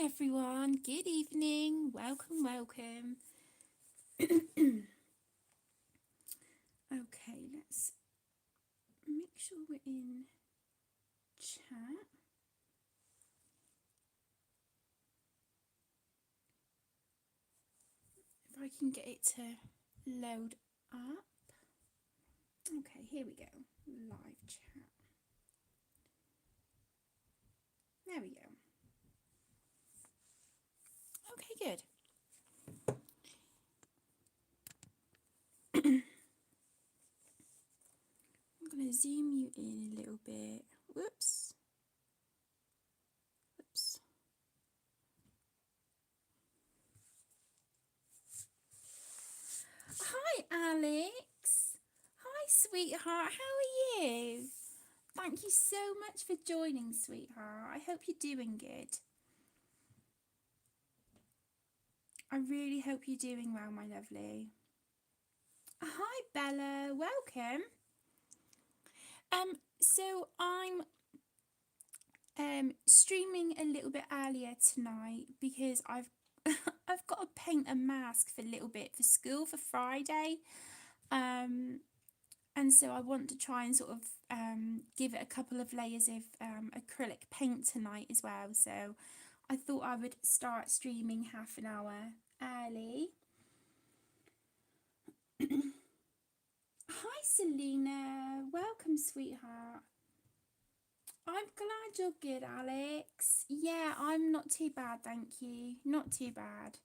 everyone, good evening, welcome. Okay, let's make sure we're in chat. If I can get it to load up. Okay, here we go, live chat. There we go. Okay, good. I'm going to zoom you in a little bit. Whoops. Hi, Alex. Hi, sweetheart. How are you? Thank you so much for joining, sweetheart. I hope you're doing good. I really hope you're doing well, my lovely. Hi, Bella. Welcome. So I'm streaming a little bit earlier tonight because I've I've got to paint a mask for a little bit for school for Friday. And so I want to try and sort of give it a couple of layers of acrylic paint tonight as well. So I thought I would start streaming half an hour early. Hi, Selena. Welcome, sweetheart. I'm glad you're good, Alex. Yeah, I'm not too bad, thank you. Not too bad.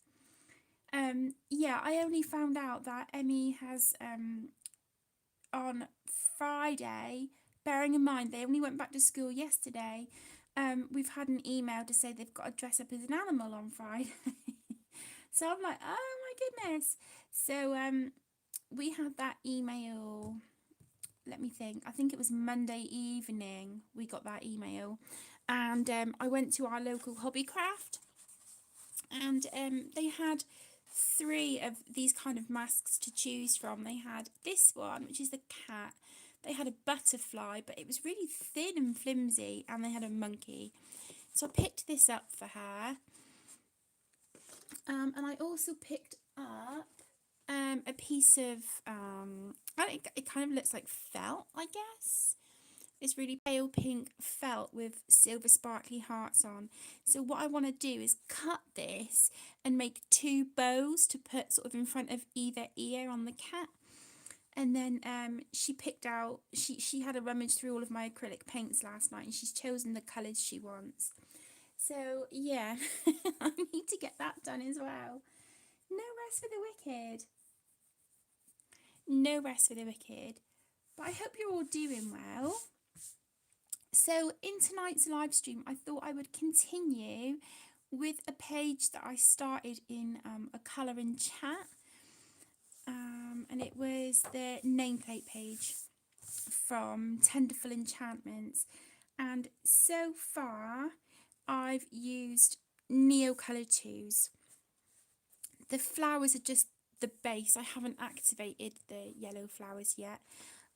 Yeah, I only found out that Emmy has on Friday, bearing in mind they only went back to school yesterday, we've had an email to say they've got to dress up as an animal on Friday. So I'm like, oh my goodness. So we had that email, let me think, I think it was Monday evening we got that email. And I went to our local Hobbycraft and they had 3 of these kind of masks to choose from. They had this one, which is the cat. They had a butterfly, but it was really thin and flimsy, and they had a monkey. So I picked this up for her. And I also picked up a piece of, I think it kind of looks like felt, I guess. It's really pale pink felt with silver sparkly hearts on. So what I want to do is cut this and make 2 bows to put sort of in front of either ear on the cat. And then she picked out, she had a rummage through all of my acrylic paints last night and she's chosen the colours she wants. So yeah, I need to get that done as well. No rest for the wicked. No rest for the wicked. But I hope you're all doing well. So in tonight's live stream, I thought I would continue with a page that I started in a colour and chat. And it was the nameplate page from Tenderful Enchantments. And so far, I've used Neo Colour 2s. The flowers are just the base. I haven't activated the yellow flowers yet.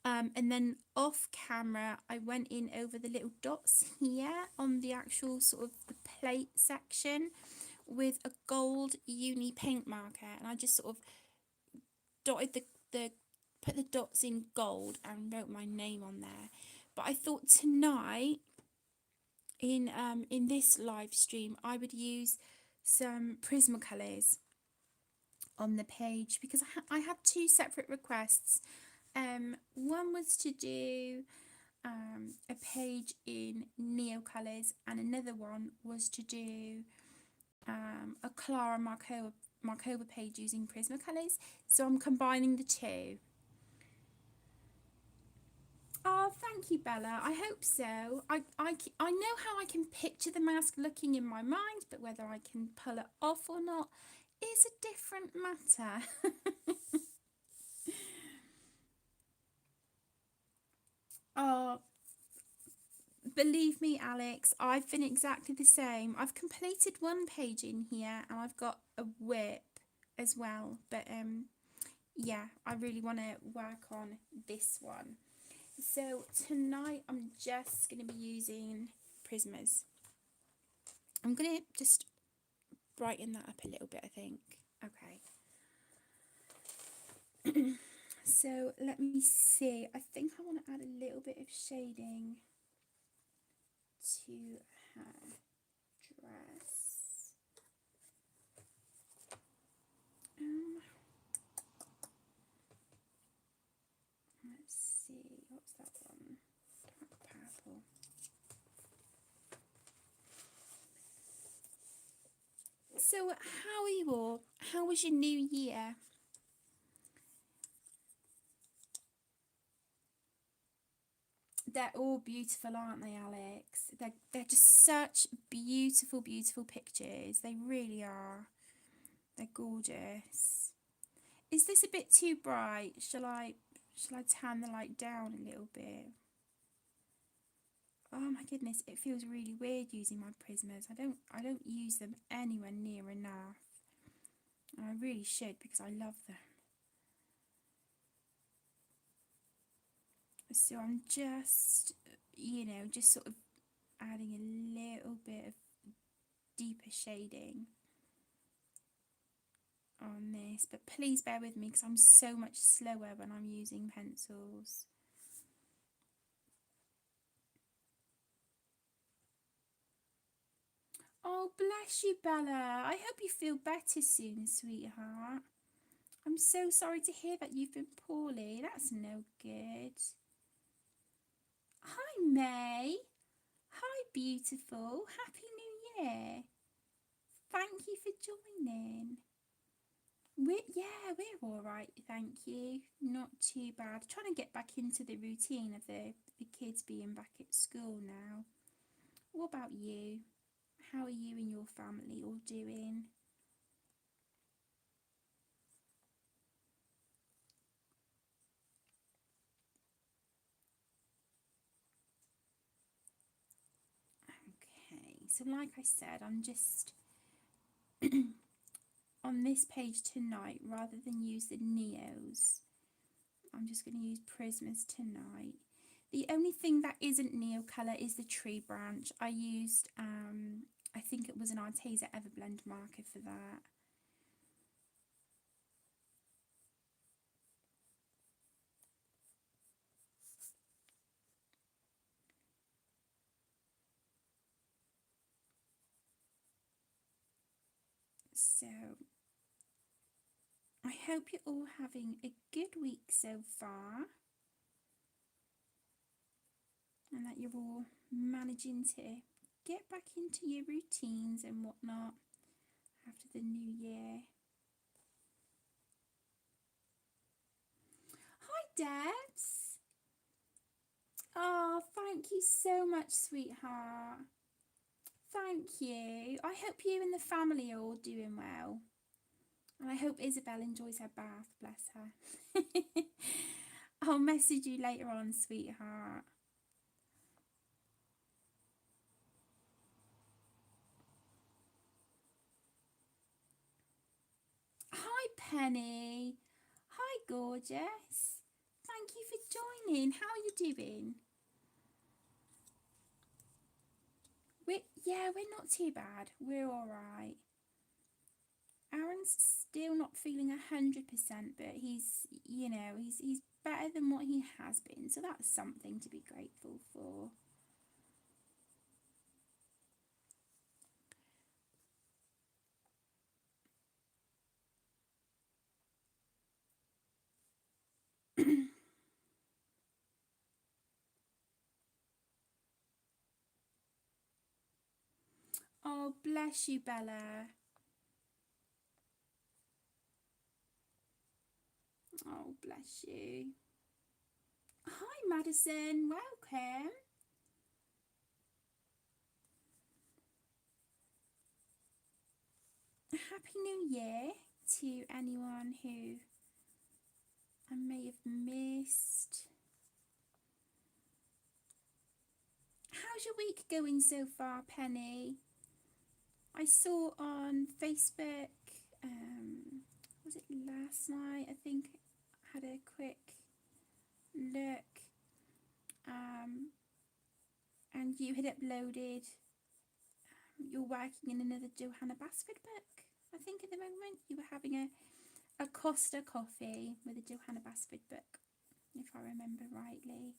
And then off camera, I went in over the little dots here on the actual sort of the plate section with a gold uni paint marker, and I just sort of dotted put the dots in gold and wrote my name on there. But I thought tonight in this live stream I would use some Prismacolors on the page because I had 2 separate requests. One was to do a page in Neo Colours, and another one was to do a Klara Markova page using Prismacolors. So I'm combining the 2. Oh, thank you, Bella. I hope so. I know how I can picture the mask looking in my mind, but whether I can pull it off or not is a different matter. Oh, believe me, Alex, I've been exactly the same. I've completed one page in here and I've got a whip as well. But yeah, I really want to work on this one. So tonight I'm just going to be using Prismas. I'm going to just brighten that up a little bit, I think. Okay. So let me see. I think I want to add a little bit of shading to her dress. Let's see. What's that one? Dark purple. So how are you all? How was your new year? They're all beautiful, aren't they, Alex? They're just such beautiful, beautiful pictures. They really are. They're gorgeous. Is this a bit too bright? Shall I turn the light down a little bit? Oh my goodness, it feels really weird using my Prismas. I don't use them anywhere near enough. And I really should because I love them. So I'm just, just sort of adding a little bit of deeper shading on this. But please bear with me because I'm so much slower when I'm using pencils. Oh, bless you, Bella. I hope you feel better soon, sweetheart. I'm so sorry to hear that you've been poorly. That's no good. Hi, May. Hi, beautiful. Happy New Year. Thank you for joining. We're all right, thank you. Not too bad. Trying to get back into the routine of the kids being back at school now. What about you? How are you and your family all doing? Okay, so like I said, I'm just on this page tonight, rather than use the Neos, I'm just going to use Prismas tonight. The only thing that isn't Neo colour is the tree branch. I used, I think it was an Arteza Everblend marker for that. So, I hope you're all having a good week so far. And that you're all managing to get back into your routines and whatnot after the new year. Hi, Debs. Oh, thank you so much, sweetheart. Thank you. I hope you and the family are all doing well. And I hope Isabel enjoys her bath, bless her. I'll message you later on, sweetheart. Hi, Penny. Hi, gorgeous. Thank you for joining. How are you doing? We're not too bad. We're all right. Aaron's still not feeling 100%, but he's better than what he has been, so that's something to be grateful for. Oh, bless you, Bella. Oh, bless you. Hi, Madison. Welcome. Happy New Year to anyone who I may have missed. How's your week going so far, Penny? I saw on Facebook, was it last night? I think I had a quick look, and you had uploaded you're working in another Johanna Basford book. I think at the moment you were having a Costa coffee with a Johanna Basford book, if I remember rightly.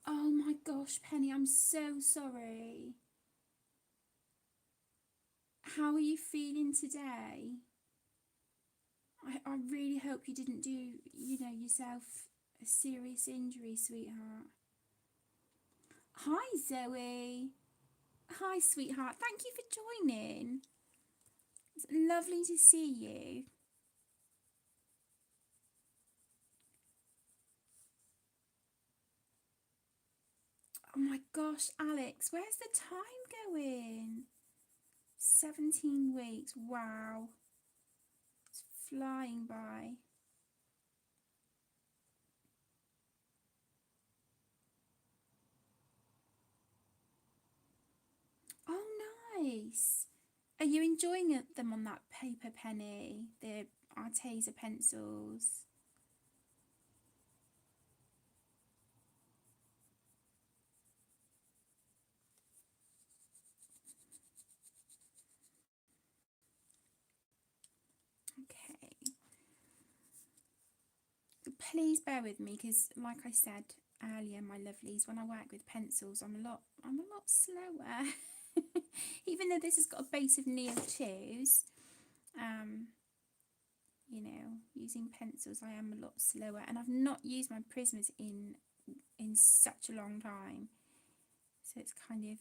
Oh my gosh, Penny, I'm so sorry. How are you feeling today? I really hope you didn't do, yourself a serious injury, sweetheart. Hi, Zoe. Hi, sweetheart. Thank you for joining. It's lovely to see you. Oh my gosh, Alex, where's the time going? 17 weeks. Wow. It's flying by. Oh, nice. Are you enjoying them on that paper, Penny? The Arteza pencils? Okay. Please bear with me because, like I said earlier, my lovelies, when I work with pencils, I'm a lot slower. Even though this has got a base of Neo 2s, using pencils I am a lot slower, and I've not used my Prismas in such a long time, so it's kind of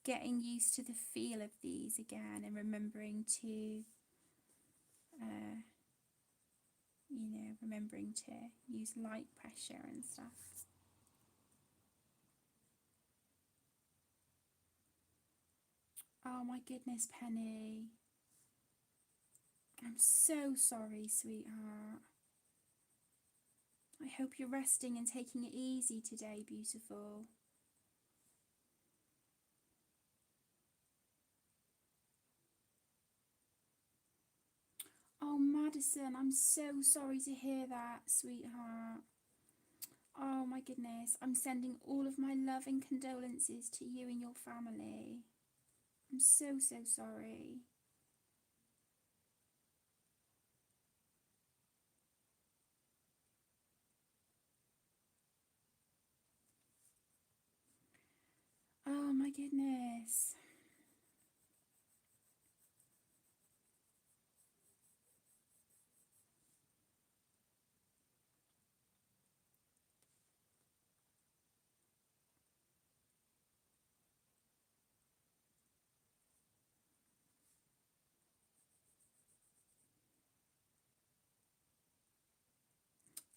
getting used to the feel of these again and remembering to use light pressure and stuff. Oh my goodness, Penny, I'm so sorry, sweetheart. I hope you're resting and taking it easy today, beautiful. Oh, Madison, I'm so sorry to hear that, sweetheart. Oh my goodness, I'm sending all of my love and condolences to you and your family. I'm so, so sorry. Oh my goodness.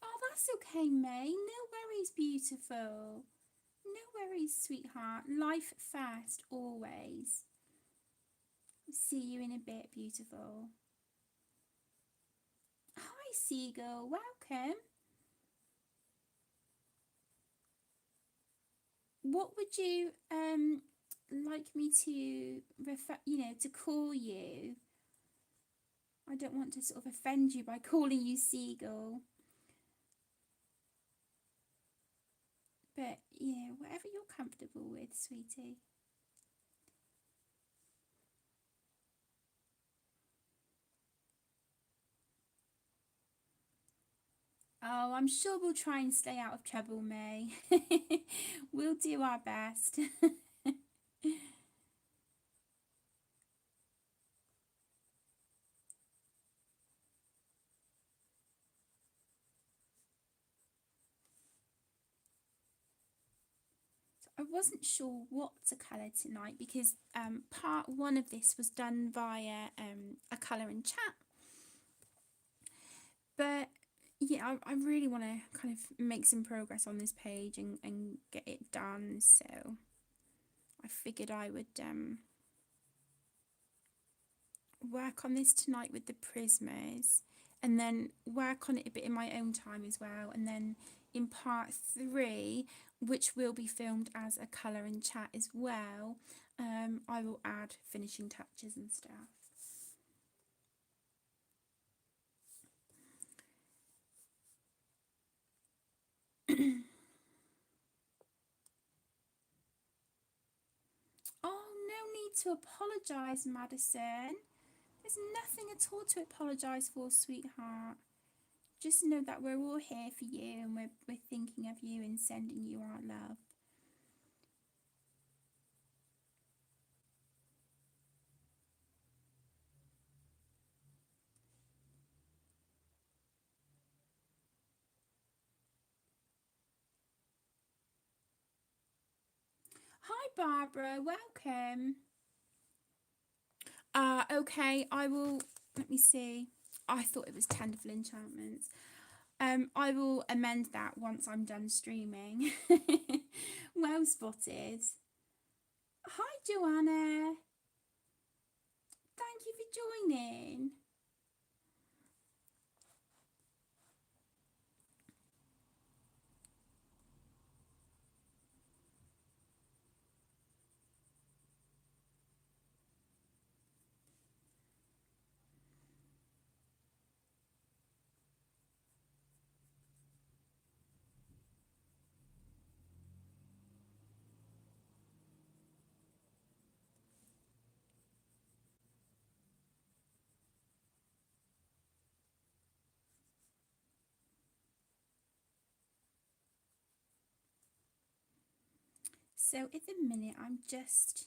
Oh, that's okay, May. No worries, beautiful. No worries, sweetheart. Life first, always. See you in a bit, beautiful. Hi, Seagull. Welcome. What would you like me to to call you? I don't want to sort of offend you by calling you Seagull. But, whatever you're comfortable with, sweetie. Oh, I'm sure we'll try and stay out of trouble, May. We'll do our best. I wasn't sure what to colour tonight because part one of this was done via a colour and chat. But yeah, I really want to kind of make some progress on this page and get it done. So I figured I would work on this tonight with the Prismas and then work on it a bit in my own time as well. And then in part 3, which will be filmed as a colour and chat as well, I will add finishing touches and stuff. need to apologise, Madison. There's nothing at all to apologise for, sweetheart. Just know that we're all here for you, and we're thinking of you and sending you our love. Hi, Barbara. Welcome. Okay, I will. Let me see. I thought it was Tenderful Enchantments. I will amend that once I'm done streaming. Well spotted. Hi, Joanna. Thank you for joining. So at the minute, I'm just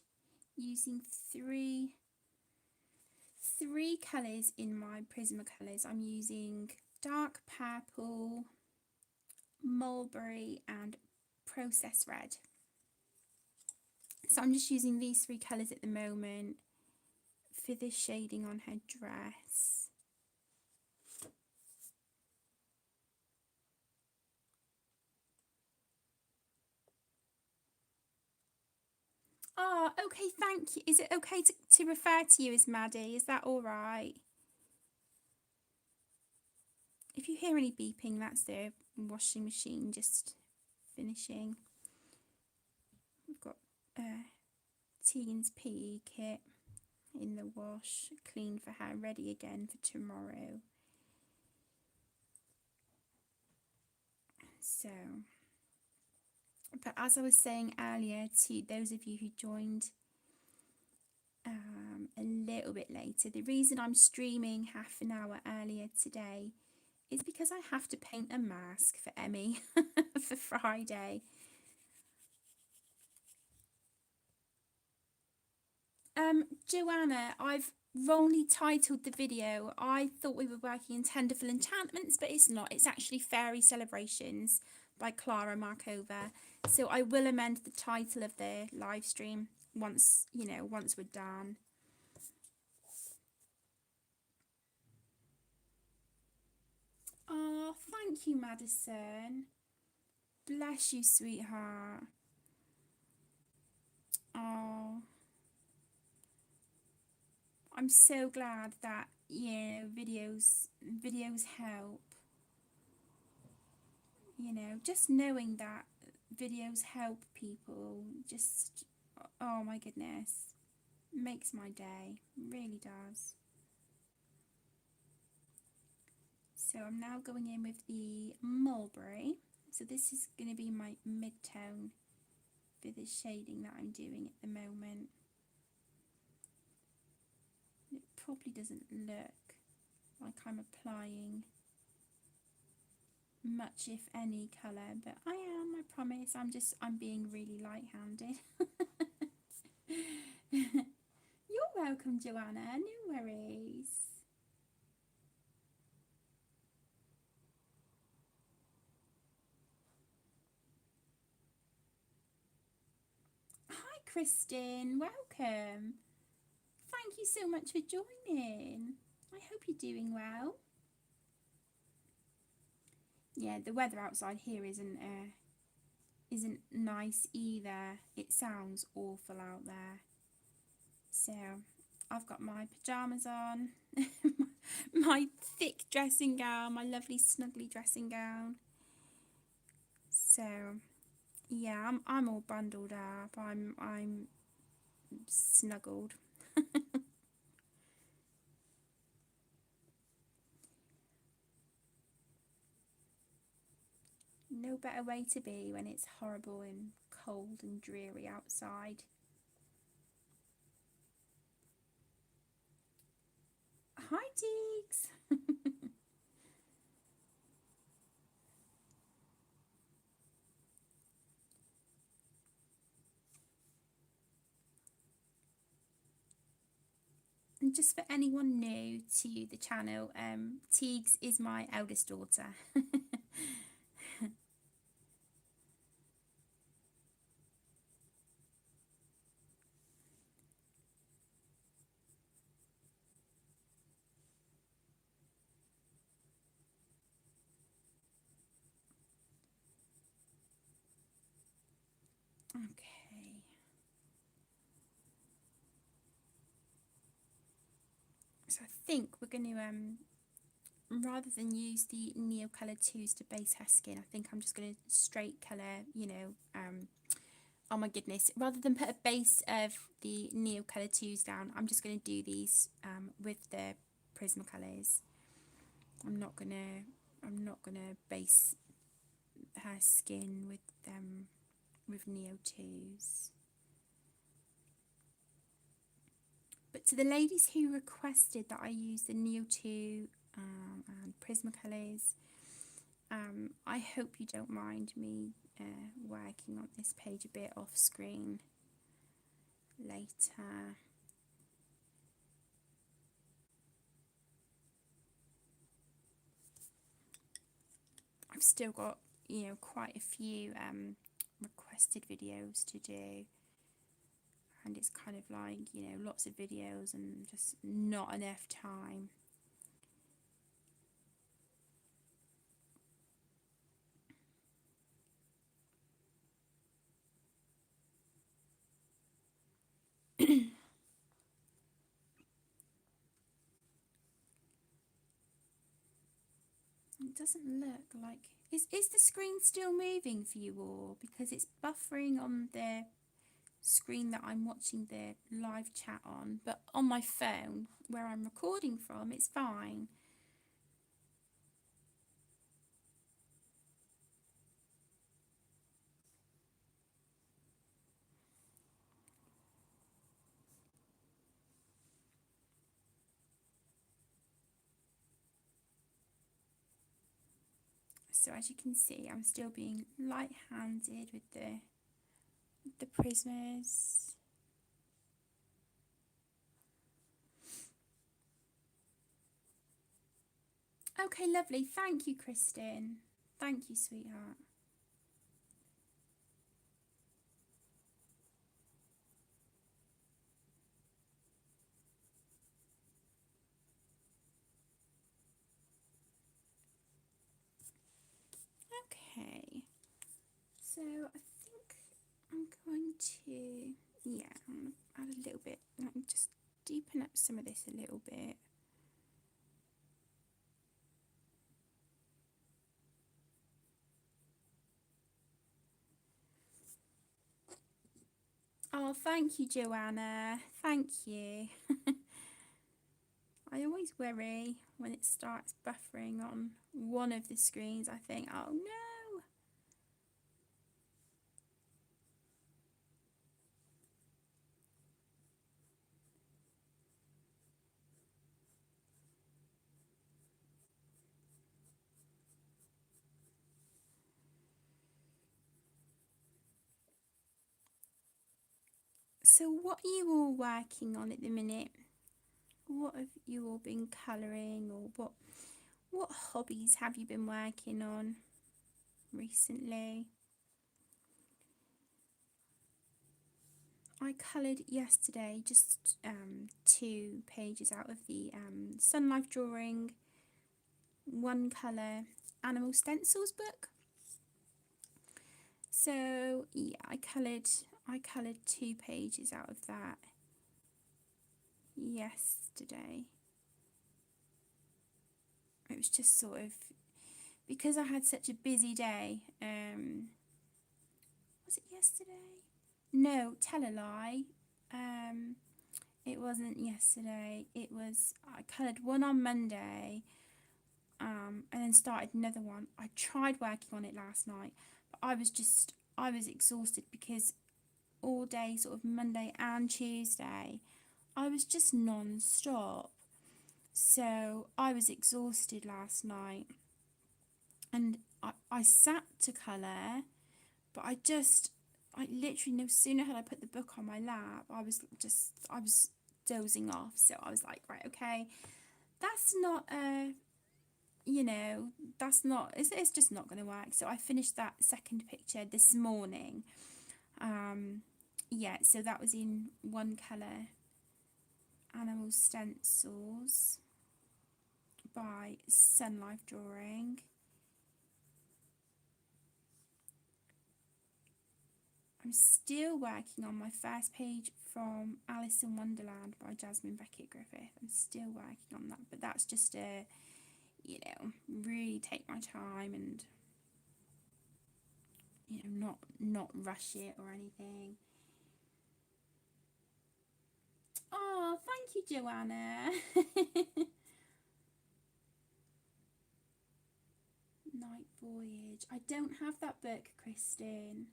using three colours in my Prismacolors. I'm using dark purple, mulberry and process red. So I'm just using these three colours at the moment for the shading on her dress. Oh, okay, thank you. Is it okay to refer to you as Maddie? Is that all right? If you hear any beeping, that's the washing machine just finishing. We've got Teen's PE kit in the wash, clean for her, ready again for tomorrow. So, but as I was saying earlier to those of you who joined a little bit later, the reason I'm streaming half an hour earlier today is because I have to paint a mask for Emmy for Friday. Joanna, I've wrongly titled the video. I thought we were working in Tenderful Enchantments, but it's not. It's actually Fairy Celebrations by Klara Markova. So I will amend the title of the live stream once we're done. Oh, thank you, Madison. Bless you, sweetheart. Oh, I'm so glad that videos help. Just knowing that videos help people, just, oh my goodness, makes my day, really does. So I'm now going in with the mulberry. So this is going to be my mid-tone for the shading that I'm doing at the moment. It probably doesn't look like I'm applying much, if any, colour, but I am, I promise. I'm being really light-handed. You're welcome, Joanna, no worries. Hi, Kristen, welcome. Thank you so much for joining. I hope you're doing well. Yeah, the weather outside here isn't nice either. It sounds awful out there. So I've got my pyjamas on, my thick dressing gown, my lovely snuggly dressing gown. So yeah, I'm all bundled up. I'm snuggled. No better way to be when it's horrible and cold and dreary outside. just for anyone new to the channel, Teagues is my eldest daughter. Okay. So I think we're going to, rather than use the Neo Colour 2s to base her skin, I think I'm just going to straight colour, you know, oh my goodness, rather than put a base of the Neo Colour 2s down, I'm just going to do these with the Prismacolors. I'm not gonna base her skin with Neo 2s. But to the ladies who requested that I use the Neo 2 and Prismacolors, I hope you don't mind me working on this page a bit off screen later. I've still got, you know, quite a few requested videos to do, and it's kind of like, you know, lots of videos and just not enough time. It doesn't look like... Is the screen still moving for you all? Because it's buffering on the screen that I'm watching the live chat on, but on my phone, where I'm recording from, it's fine. So as you can see, I'm still being light-handed with the prismas. Okay, lovely. Thank you, Kristen. Thank you, sweetheart. Okay, so I think I'm going to, yeah, I'm going to add a little bit, just deepen up some of this a little bit. Oh, thank you, Joanna. Thank you. I always worry when it starts buffering on one of the screens. I think, oh no. So what are you all working on at the minute? What have you all been colouring, or what hobbies have you been working on recently? I coloured yesterday just 2 pages out of the Sun Life Drawing One Colour Animal Stencils book. So yeah, I coloured 2 pages out of that yesterday. It was just sort of, because I had such a busy day. Was it yesterday? No, tell a lie. It wasn't yesterday. It was, I coloured one on Monday, and then started another one. I tried working on it last night, but I was exhausted because all day, sort of Monday and Tuesday, I was just non-stop. So I was exhausted last night, and I sat to colour, but I literally, no sooner had I put the book on my lap, I was dozing off. So I was like, right, okay, that's not you know, that's not, it's just not going to work. So I finished that second picture this morning. Yeah, so that was in one colour animal stencils by Sun Life Drawing. I'm still working on my first page from Alice in Wonderland by Jasmine Beckett Griffith. I'm still working on that, but that's just a, you know, really take my time and, you know, not rush it or anything. Oh, thank you, Joanna. Night Voyage. I don't have that book, Kristen.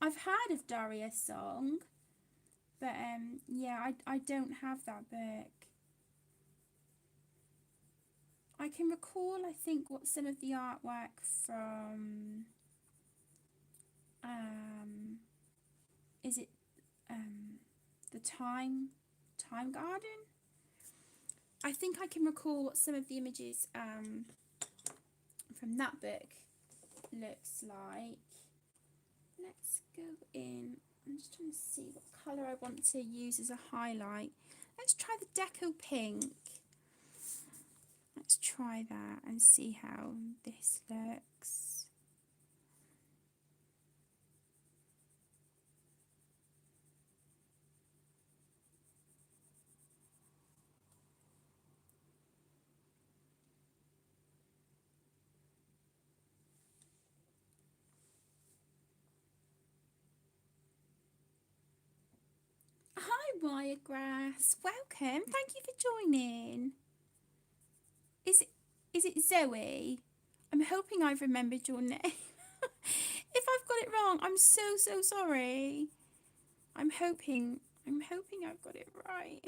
I've heard of Daria's Song, but yeah, I don't have that book. I can recall, I think, what some of the artwork from is it the Time Garden? I think I can recall what some of the images from that book looks like. Let's go in. I'm just trying to see what colour I want to use as a highlight. Let's try the Deco Pink. Let's try that and see how this looks. Hi Wiregrass, welcome. Thank you for joining. Is it Zoe? I'm hoping I've remembered your name. If I've got it wrong, I'm so sorry. I'm hoping I've got it right.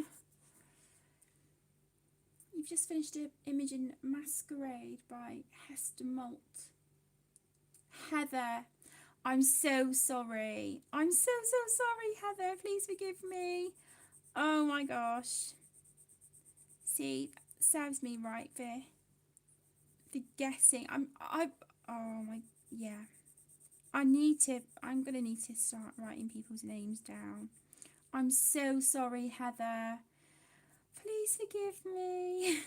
You've just finished an image in Masquerade by Hester Malt. Heather, I'm so sorry. I'm so sorry, Heather. Please forgive me. Oh my gosh. See, serves me right for guessing. Yeah. I'm gonna need to start writing people's names down. I'm so sorry, Heather. Please forgive me.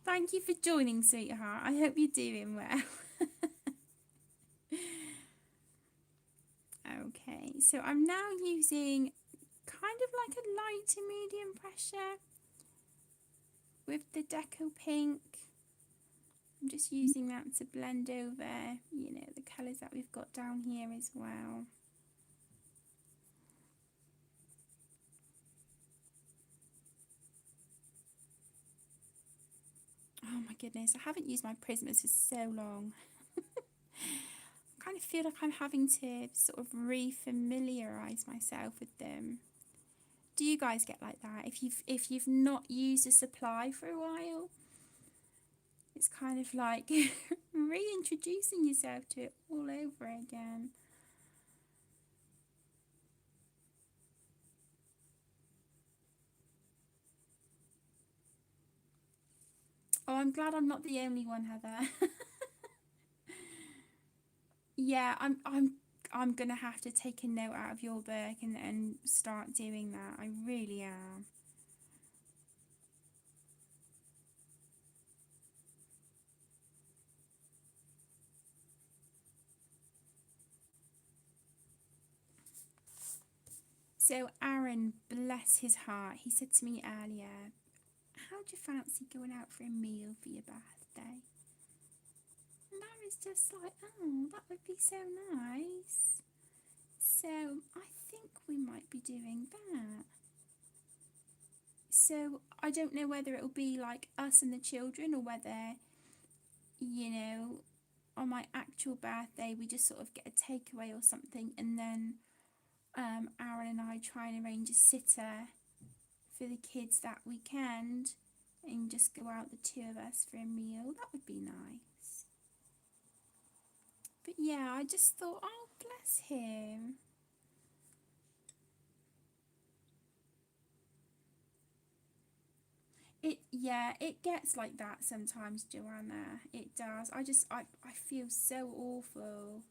Thank you for joining, sweetheart. I hope you're doing well. Okay, so I'm now using kind of like a light to medium pressure with the Deco Pink. I'm just using that to blend over, you know, the colours that we've got down here as well. Oh my goodness, I haven't used my Prismas for so long. I kind of feel like I'm having to sort of re-familiarise myself with them. Do you guys get like that? If you've not used a supply for a while, it's kind of like reintroducing yourself to it all over again. Oh, I'm glad I'm not the only one, Heather. Yeah, I'm gonna have to take a note out of your book and start doing that. I really am. So Aaron, bless his heart, he said to me earlier, how do you fancy going out for a meal for your birthday? And I was just like, oh, that would be so nice. So I think we might be doing that. So I don't know whether it'll be like us and the children or whether, you know, on my actual birthday we just sort of get a takeaway or something, and then Aaron and I try and arrange a sitter for the kids that weekend and just go out the two of us for a meal. That would be nice. But yeah, I just thought, oh bless him. it gets like that sometimes, Joanna. It does. I feel so awful,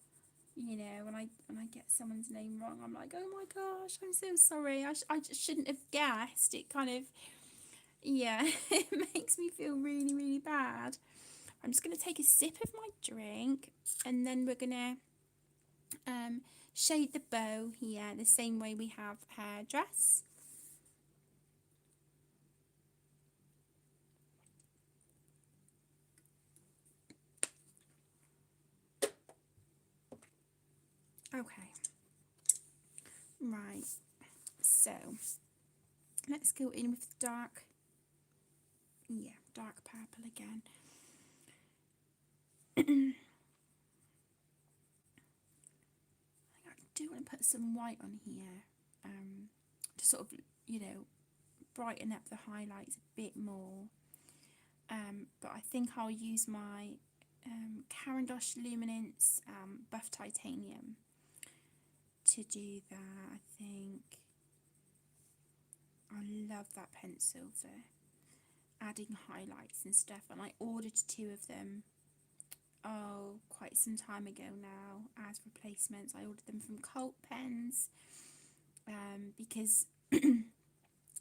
you know, when I get someone's name wrong. I'm like, oh my gosh, I'm so sorry. I just shouldn't have guessed. It kind of, yeah, it makes me feel really, really bad. I'm just gonna take a sip of my drink, and then we're gonna um shade the bow here the same way we have hairdress. Okay, right, so let's go in with dark, yeah, dark purple again. I do want to put some white on here, to sort of, you know, brighten up the highlights a bit more. But I think I'll use my Caran d'Ache Luminance Buff Titanium to do that. I think I love that pencil for adding highlights and stuff, and I ordered 2 of them, oh, quite some time ago now, as replacements. I ordered them from Cult Pens, because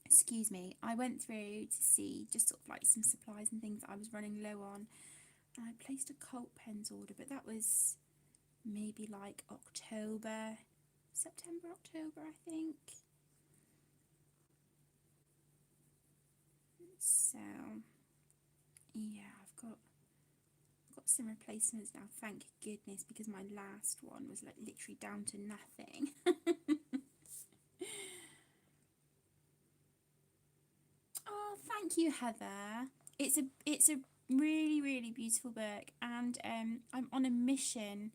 excuse me, I went through to see just sort of like some supplies and things that I was running low on, and I placed a Cult Pens order, but that was maybe like September, October, I think. So yeah, I've got some replacements now, thank goodness, because my last one was like literally down to nothing. Oh, thank you, Heather. It's a really, really beautiful book, and I'm on a mission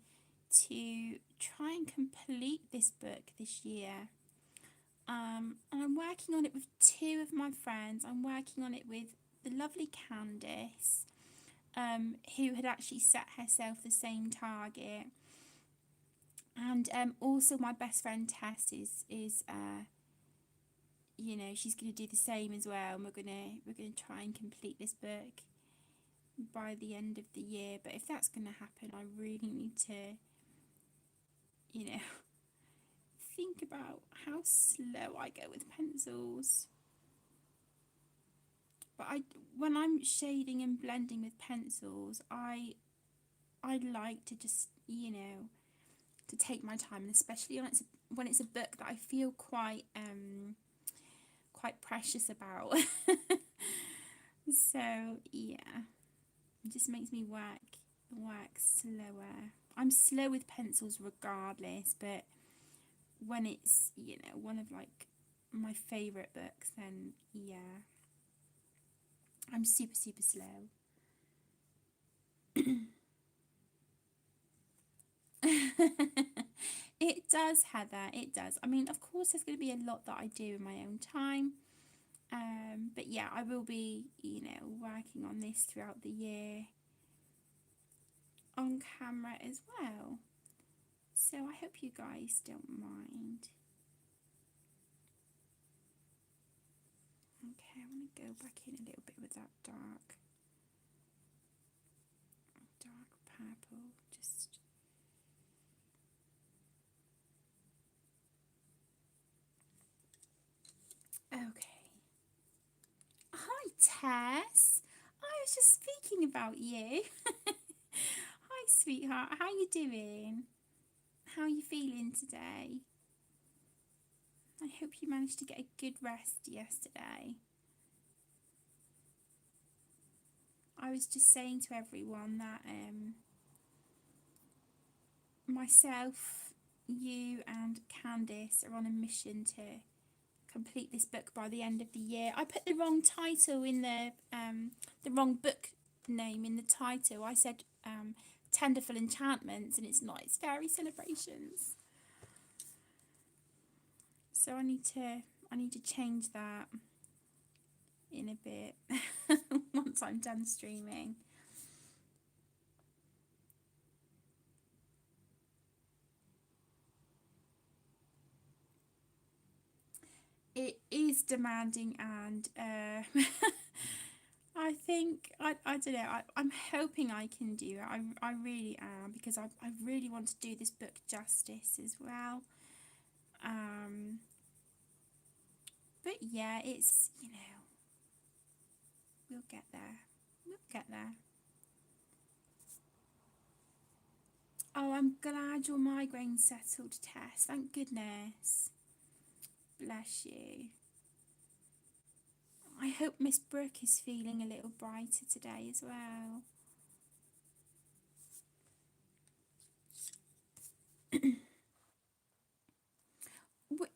to try and complete this book this year. And I'm working on it with 2 of my friends. I'm working on it with the lovely Candice, who had actually set herself the same target, and also my best friend Tess is you know, she's going to do the same as well, and we're gonna try and complete this book by the end of the year. But if that's going to happen, I really need to, you know, think about how slow I go with pencils. But when I'm shading and blending with pencils, I like to just, you know, to take my time, and especially when it's a book that I feel quite precious about. So yeah, it just makes me work slower. I'm slow with pencils regardless, but when it's, you know, one of like my favourite books, then yeah, I'm super, super slow. It does, Heather, it does. I mean, of course, there's going to be a lot that I do in my own time. But yeah, I will be, you know, working on this throughout the year on camera as well. So I hope you guys don't mind. Okay, I want to go back in a little bit with that dark purple. Just okay. Hi, Tess. I was just speaking about you. Hi, sweetheart. How you doing? How are you feeling today? I hope you managed to get a good rest yesterday. I was just saying to everyone that myself, you, and Candice are on a mission to complete this book by the end of the year. I put the wrong title in the wrong book name in the title. I said Tenderful Enchantments, and it's not. It's Fairy Celebrations. So I need to change that in a bit once I'm done streaming. It is demanding, and think, I don't know, I'm hoping I can do it. I really am, because I really want to do this book justice as well. But yeah, it's, you know, we'll get there. We'll get there. Oh, I'm glad your migraine settled, Tess. Thank goodness. Bless you. I hope Miss Brooke is feeling a little brighter today as well.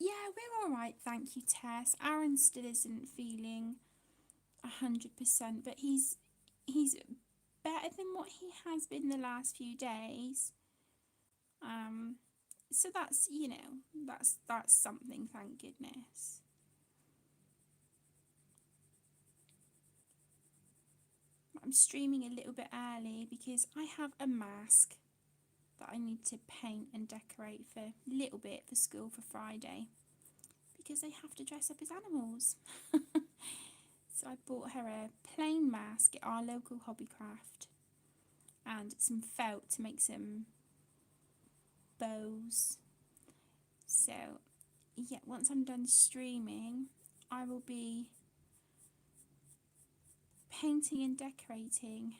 Yeah, we're all right, thank you, Tess. Aaron still isn't feeling 100%, but he's better than what he has been the last few days. So that's, you know, that's something, thank goodness. I'm streaming a little bit early because I have a mask that I need to paint and decorate for a little bit for school for Friday, because they have to dress up as animals. So I bought her a plain mask at our local Hobbycraft and some felt to make some bows. So yeah, once I'm done streaming, I will be painting and decorating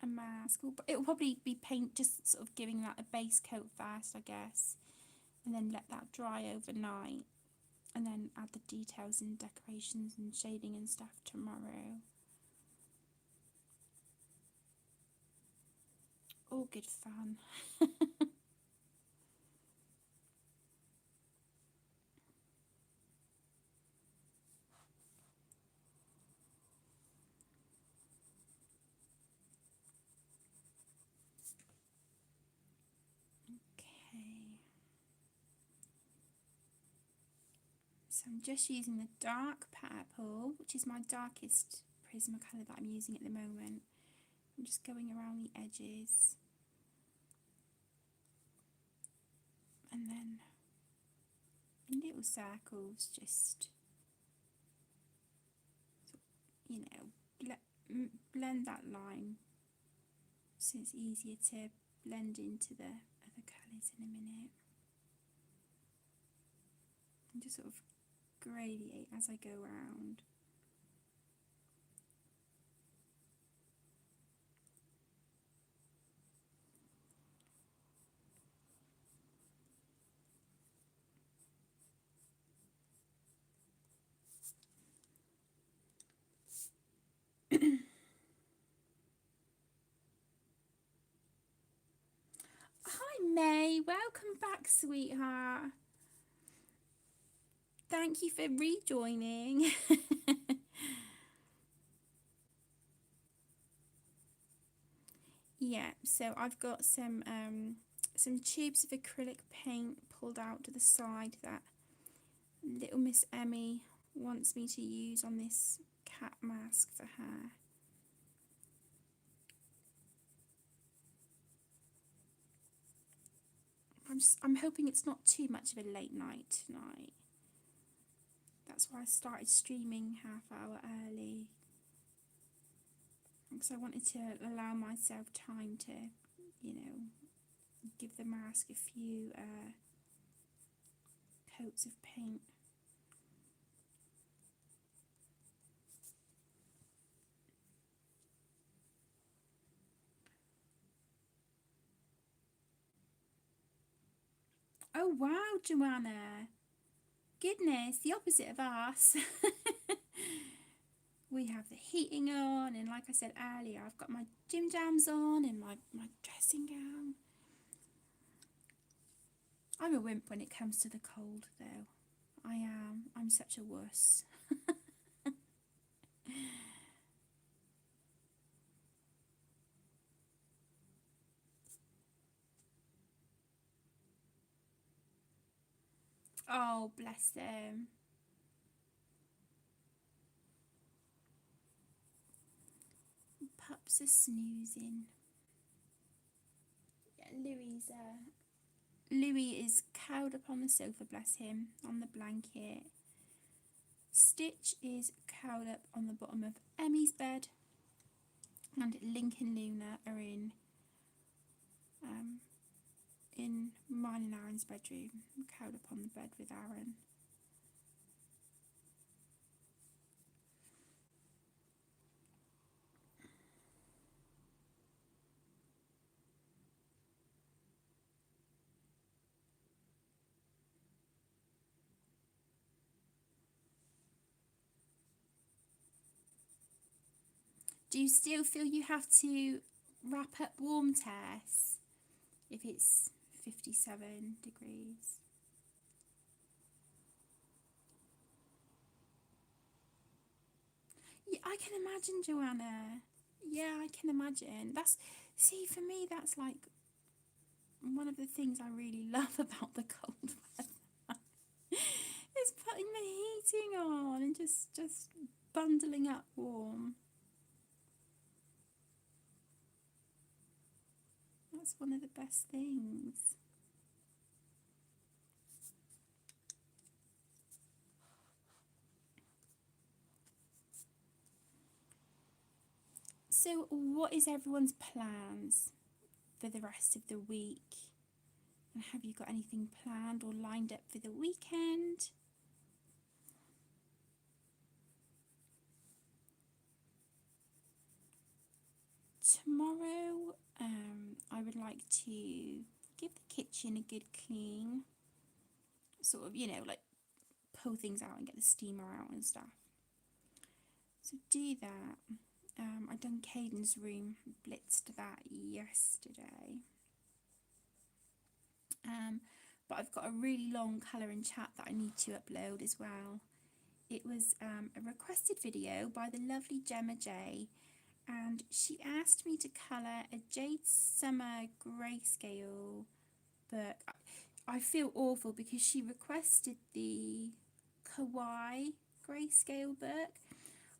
a mask. It'll probably be paint, just sort of giving that a base coat first, I guess, and then let that dry overnight, and then add the details and decorations and shading and stuff tomorrow. All good fun. Okay. So I'm just using the dark purple, which is my darkest Prismacolor that I'm using at the moment. I'm just going around the edges, and then in little circles, just, you know, blend that line so it's easier to blend into the other colours in a minute. And just sort of gradate as I go around. Hi May, welcome back, sweetheart. Thank you for rejoining. Yeah, so I've got some tubes of acrylic paint pulled out to the side that little Miss Emmy wants me to use on this cat mask for her. I'm hoping it's not too much of a late night tonight. That's why I started streaming half hour early, because I wanted to allow myself time to, you know, give the mask a few coats of paint. Oh wow, Joanna. Goodness, the opposite of us. We have the heating on, and like I said earlier, I've got my gym jams on and my dressing gown. I'm a wimp when it comes to the cold, though. I am. I'm such a wuss. Oh, bless them. Pups are snoozing. Yeah, Louis is curled up on the sofa, bless him, on the blanket. Stitch is curled up on the bottom of Emmy's bed, And Link and Luna are in mine and Aaron's bedroom, curled up on the bed with Aaron. Do you still feel you have to wrap up warm, Tess, if it's 57 degrees? Yeah, I can imagine, Joanna. Yeah, I can imagine. See, for me, that's like one of the things I really love about the cold weather is putting the heating on and just bundling up warm. That's one of the best things. So, what is everyone's plans for the rest of the week? And have you got anything planned or lined up for the weekend? Tomorrow, I would like to give the kitchen a good clean. Sort of, like pull things out and get the steamer out and stuff. So do that. I done Caden's room, blitzed that yesterday. But I've got a really long colour and chat that I need to upload as well. It was a requested video by the lovely Gemma J, and she asked me to colour a Jade Summer grayscale book. I feel awful because she requested the Kawaii grayscale book.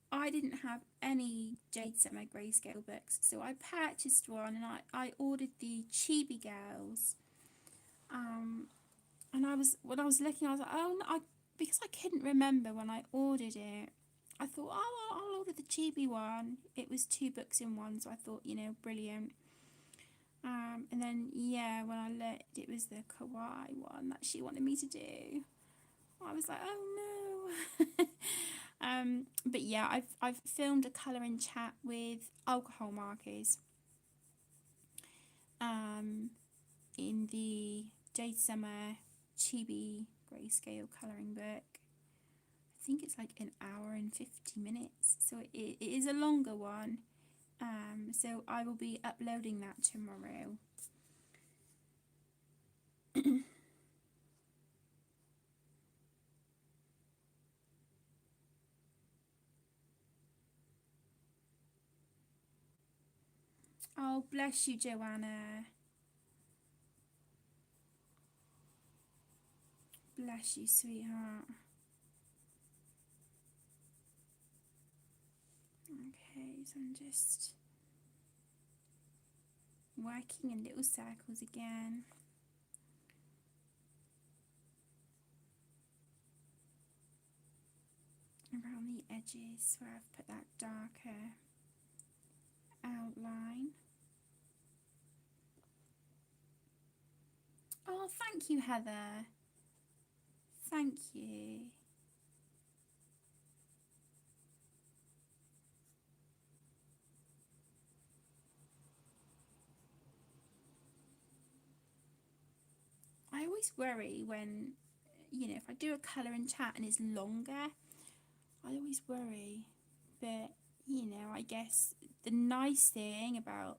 I didn't have any Jade Summer grayscale books, so I purchased one, and I ordered the Chibi Girls. And when I was looking, I was like, oh no, because I couldn't remember when I ordered it. I thought, oh, I'll order the Chibi one. It was 2 books in one, so I thought, brilliant. And then when I looked, it was the Kawaii one that she wanted me to do. I was like, oh no. But yeah, I've filmed a colour and chat with alcohol markers. In the Jade Summer Chibi grayscale colouring book. I think it's like an hour and 50 minutes, so it is a longer one. So I will be uploading that tomorrow. Oh, bless you, Joanna. Bless you, sweetheart. Okay, so I'm just working in little circles again. Around the edges where I've put that darker outline. Oh, thank you, Heather. Thank you. I always worry when, if I do a colour and chat and it's longer, I always worry. But, I guess the nice thing about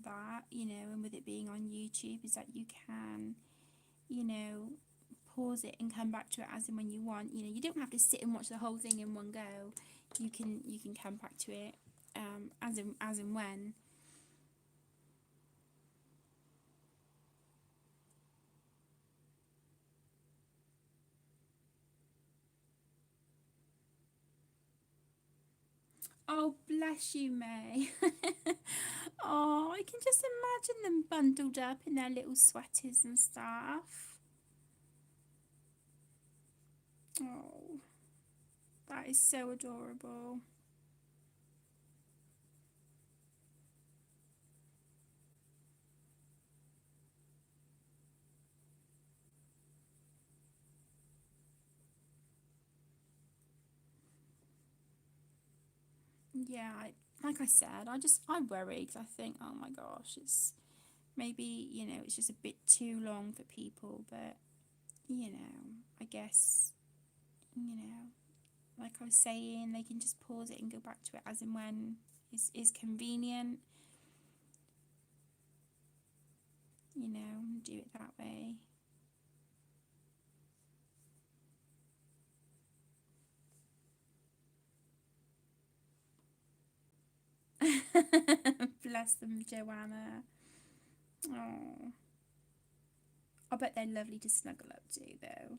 that, and with it being on YouTube is that you can, pause it and come back to it as and when you want. You don't have to sit and watch the whole thing in one go. You can come back to it as and when. Oh, bless you, May. Oh, I can just imagine them bundled up in their little sweaters and stuff. Oh, that is so adorable. Yeah, like I said, I worry because I think, oh my gosh, it's maybe, it's just a bit too long for people, but, I guess, like I was saying, they can just pause it and go back to it as and when is convenient, and do it that way. Bless them, Joanna. Oh, I bet they're lovely to snuggle up to, though.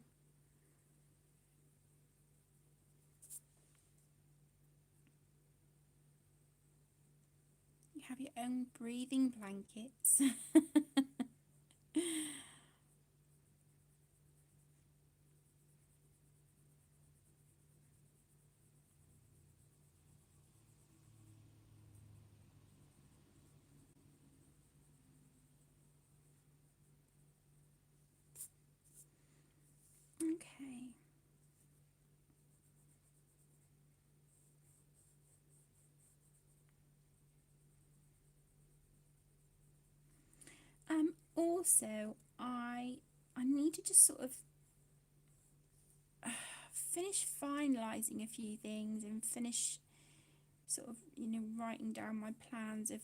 You have your own breathing blankets. Okay. Also, I need to just sort of finish finalising a few things and finish sort of, writing down my plans of,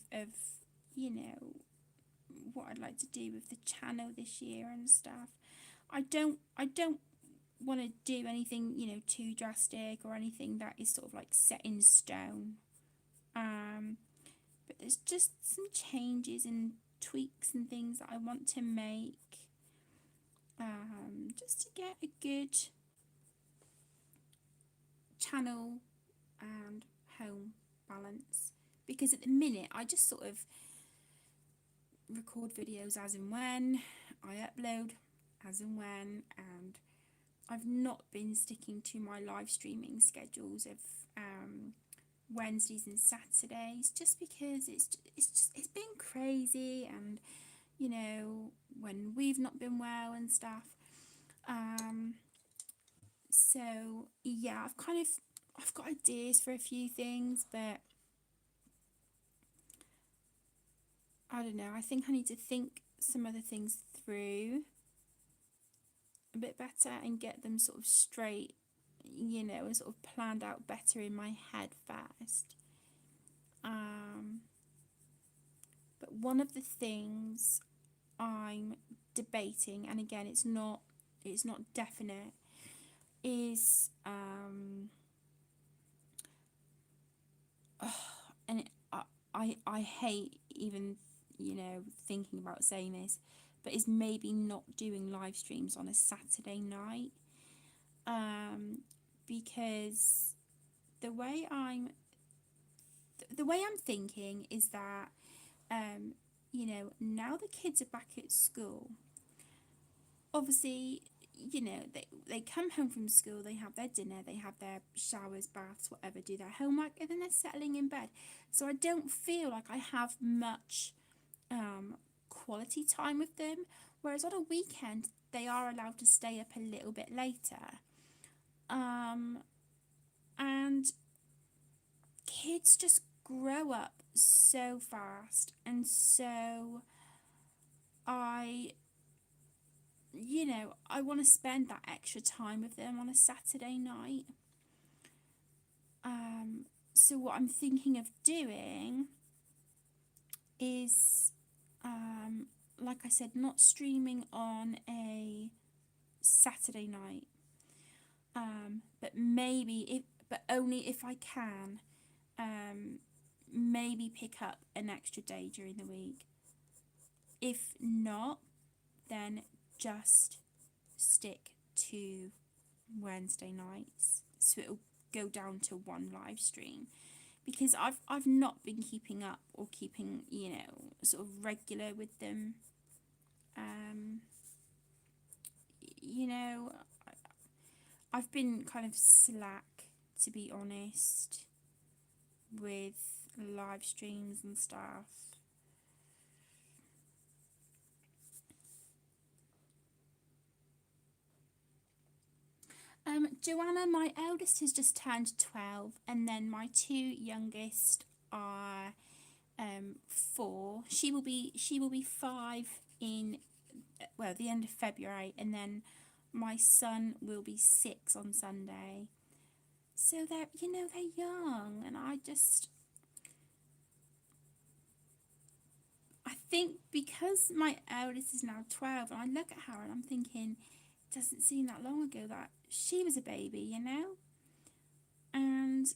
what I'd like to do with the channel this year and stuff. I don't want to do anything, too drastic or anything that is sort of like set in stone. But there's just some changes and tweaks and things that I want to make, just to get a good channel and home balance. Because at the minute, I just sort of record videos as and when, I upload as and when, and I've not been sticking to my live streaming schedules of Wednesdays and Saturdays, just because it's been crazy, and when we've not been well and stuff. So yeah, I've got ideas for a few things, but I don't know. I think I need to think some other things through a bit better and get them sort of straight, and sort of planned out better in my head first. But one of the things I'm debating, and again, it's not definite, is and I hate even thinking about saying this, but is maybe not doing live streams on a Saturday night, because the way I'm thinking is that now the kids are back at school, obviously, they come home from school, they have their dinner, they have their showers, baths, whatever, do their homework, and then they're settling in bed. So I don't feel like I have much quality time with them, whereas on a weekend they are allowed to stay up a little bit later. And kids just grow up so fast, and so I want to spend that extra time with them on a Saturday night. So what I'm thinking of doing is, like I said, not streaming on a Saturday night, but only if I can, maybe pick up an extra day during the week. If not, then just stick to Wednesday nights, so it'll go down to one live stream, because I've not been keeping up or keeping sort of regular with them. I've been kind of slack, to be honest, with live streams and stuff. Joanna, my eldest, has just turned 12, and then my two youngest are 4. She will be 5 in the end of February, and then my son will be 6 on Sunday. So they're young, and I think because my eldest is now 12, and I look at her and I'm thinking, it doesn't seem that long ago that she was a baby. And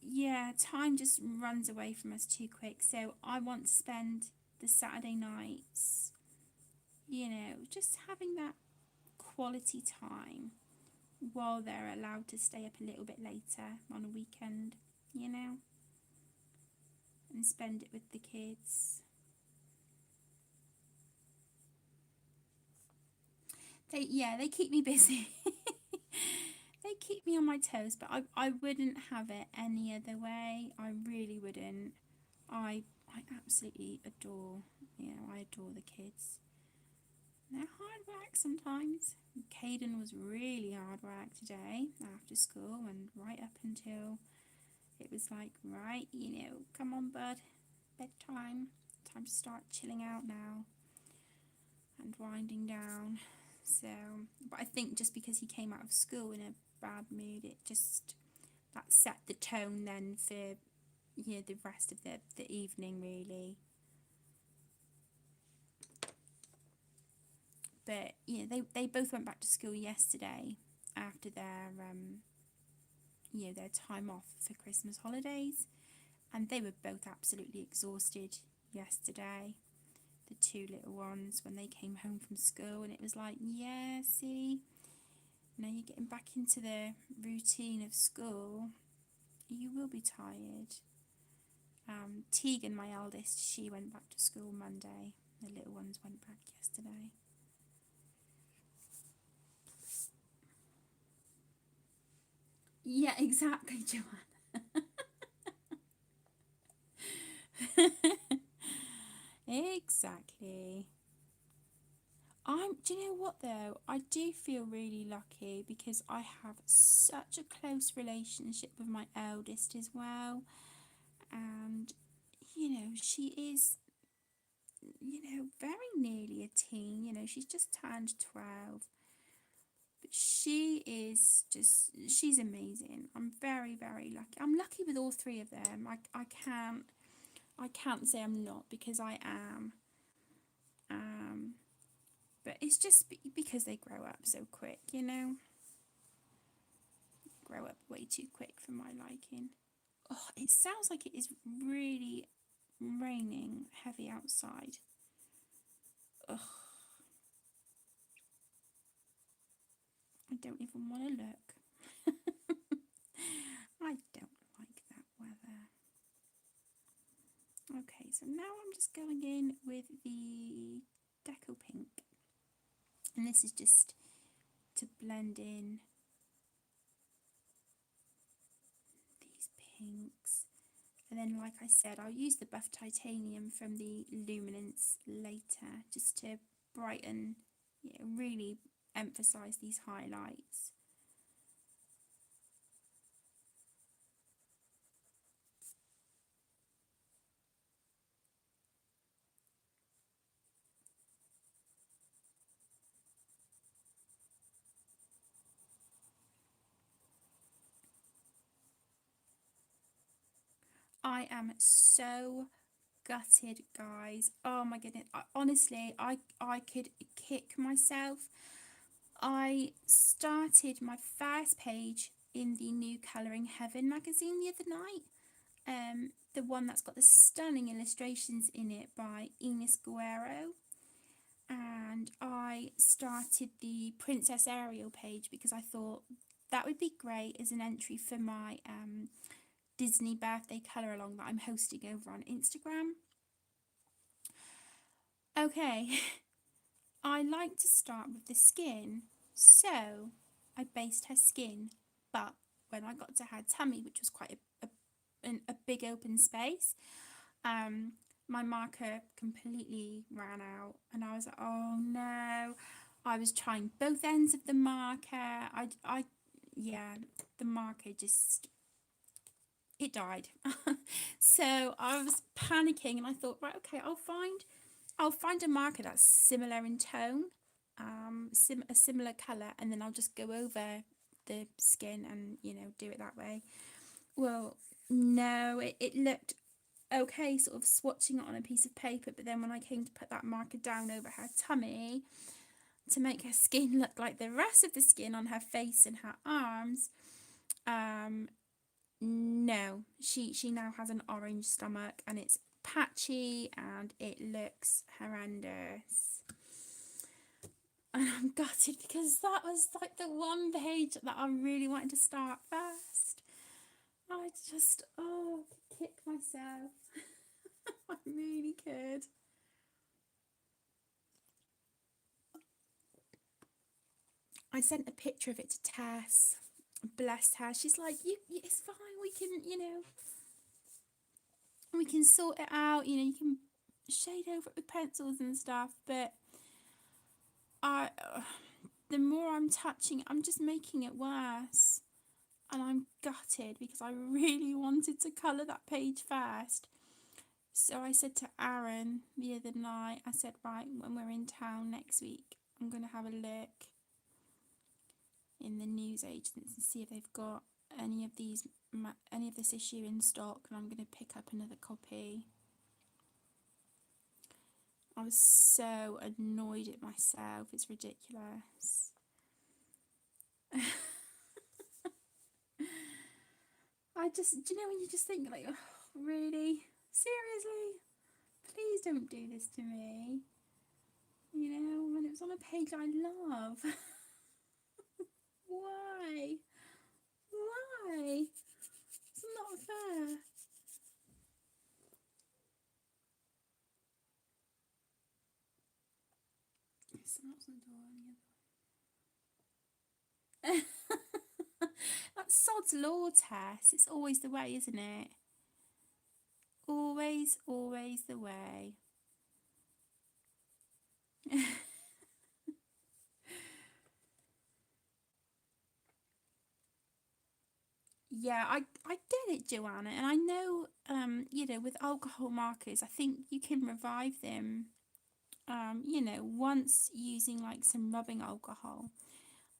yeah, time just runs away from us too quick. So I want to spend the Saturday nights, just having that quality time while they're allowed to stay up a little bit later on a weekend, and spend it with the kids. They keep me busy. They keep me on my toes, but I wouldn't have it any other way. I really wouldn't. I absolutely adore, I adore the kids. They're hard work sometimes. Caden was really hard work today after school, and right up until it was like, right, come on, bud, bedtime, time to start chilling out now and winding down. So, but I think just because he came out of school in a bad mood, that set the tone then for the rest of the evening, really. But they both went back to school yesterday after their time off for Christmas holidays, and they were both absolutely exhausted yesterday, the two little ones, when they came home from school. And it was like, yeah, see, now you're getting back into the routine of school, you will be tired. Tegan, my eldest, she went back to school Monday. The little ones went back yesterday. Yeah, exactly, Joanne. Exactly. Do you know what though? I do feel really lucky because I have such a close relationship with my eldest as well. And, she is, very nearly a teen. She's just turned 12. But she's amazing. I'm very, very lucky. I'm lucky with all three of them. I can't say I'm not, because I am. But it's just because they grow up so quick, Grow up way too quick for my liking. Oh, it sounds like it is really raining heavy outside. Ugh. I don't even want to look. I don't like that weather. Okay, so now I'm just going in with the Deco Pink. And this is just to blend in these pinks. And then, like I said, I'll use the Buff Titanium from the Luminance later, just to brighten, really emphasise these highlights. I am so gutted, guys. Oh my goodness. Honestly, I could kick myself. I started my first page in the new Colouring Heaven magazine the other night. The one that's got the stunning illustrations in it by Ines Guerrero. And I started the Princess Ariel page because I thought that would be great as an entry for my Disney birthday colour along that I'm hosting over on Instagram. Okay, I like to start with the skin, so I based her skin, but when I got to her tummy, which was quite a big open space, my marker completely ran out, and I was like, oh no. I was trying both ends of the marker. yeah, the marker just, it died. So I was panicking and I thought, right, okay, I'll find a marker that's similar in tone, a similar colour, and then I'll just go over the skin and, you know, do it that way. Well, no, it looked okay, sort of swatching it on a piece of paper, but then when I came to put that marker down over her tummy to make her skin look like the rest of the skin on her face and her arms, no, she now has an orange stomach and it's patchy and it looks horrendous. And I'm gutted because that was like the one page that I really wanted to start first. I just, oh, kick myself. I really could. I sent a picture of it to Tess. Bless her. She's like, it's fine. We can, you know, we can sort it out. You know, you can shade over it with pencils and stuff. But the more I'm touching it, I'm just making it worse. And I'm gutted because I really wanted to colour that page first. So I said to Aaron the other night, I said, right, when we're in town next week, I'm going to have a look in the newsagents and see if they've got any of this issue in stock, and I'm going to pick up another copy. I was so annoyed at myself, it's ridiculous. I just, do you know when you just think like, oh, really? Seriously? Please don't do this to me. You know, when it was on a page I love. Why? Why? It's not fair. Someone's on the door on the other. That's sod's law, Tess. It's always the way, isn't it? Always, always the way. Yeah, I get it, Joanna, and I know, you know, with alcohol markers, I think you can revive them, you know, once using like some rubbing alcohol.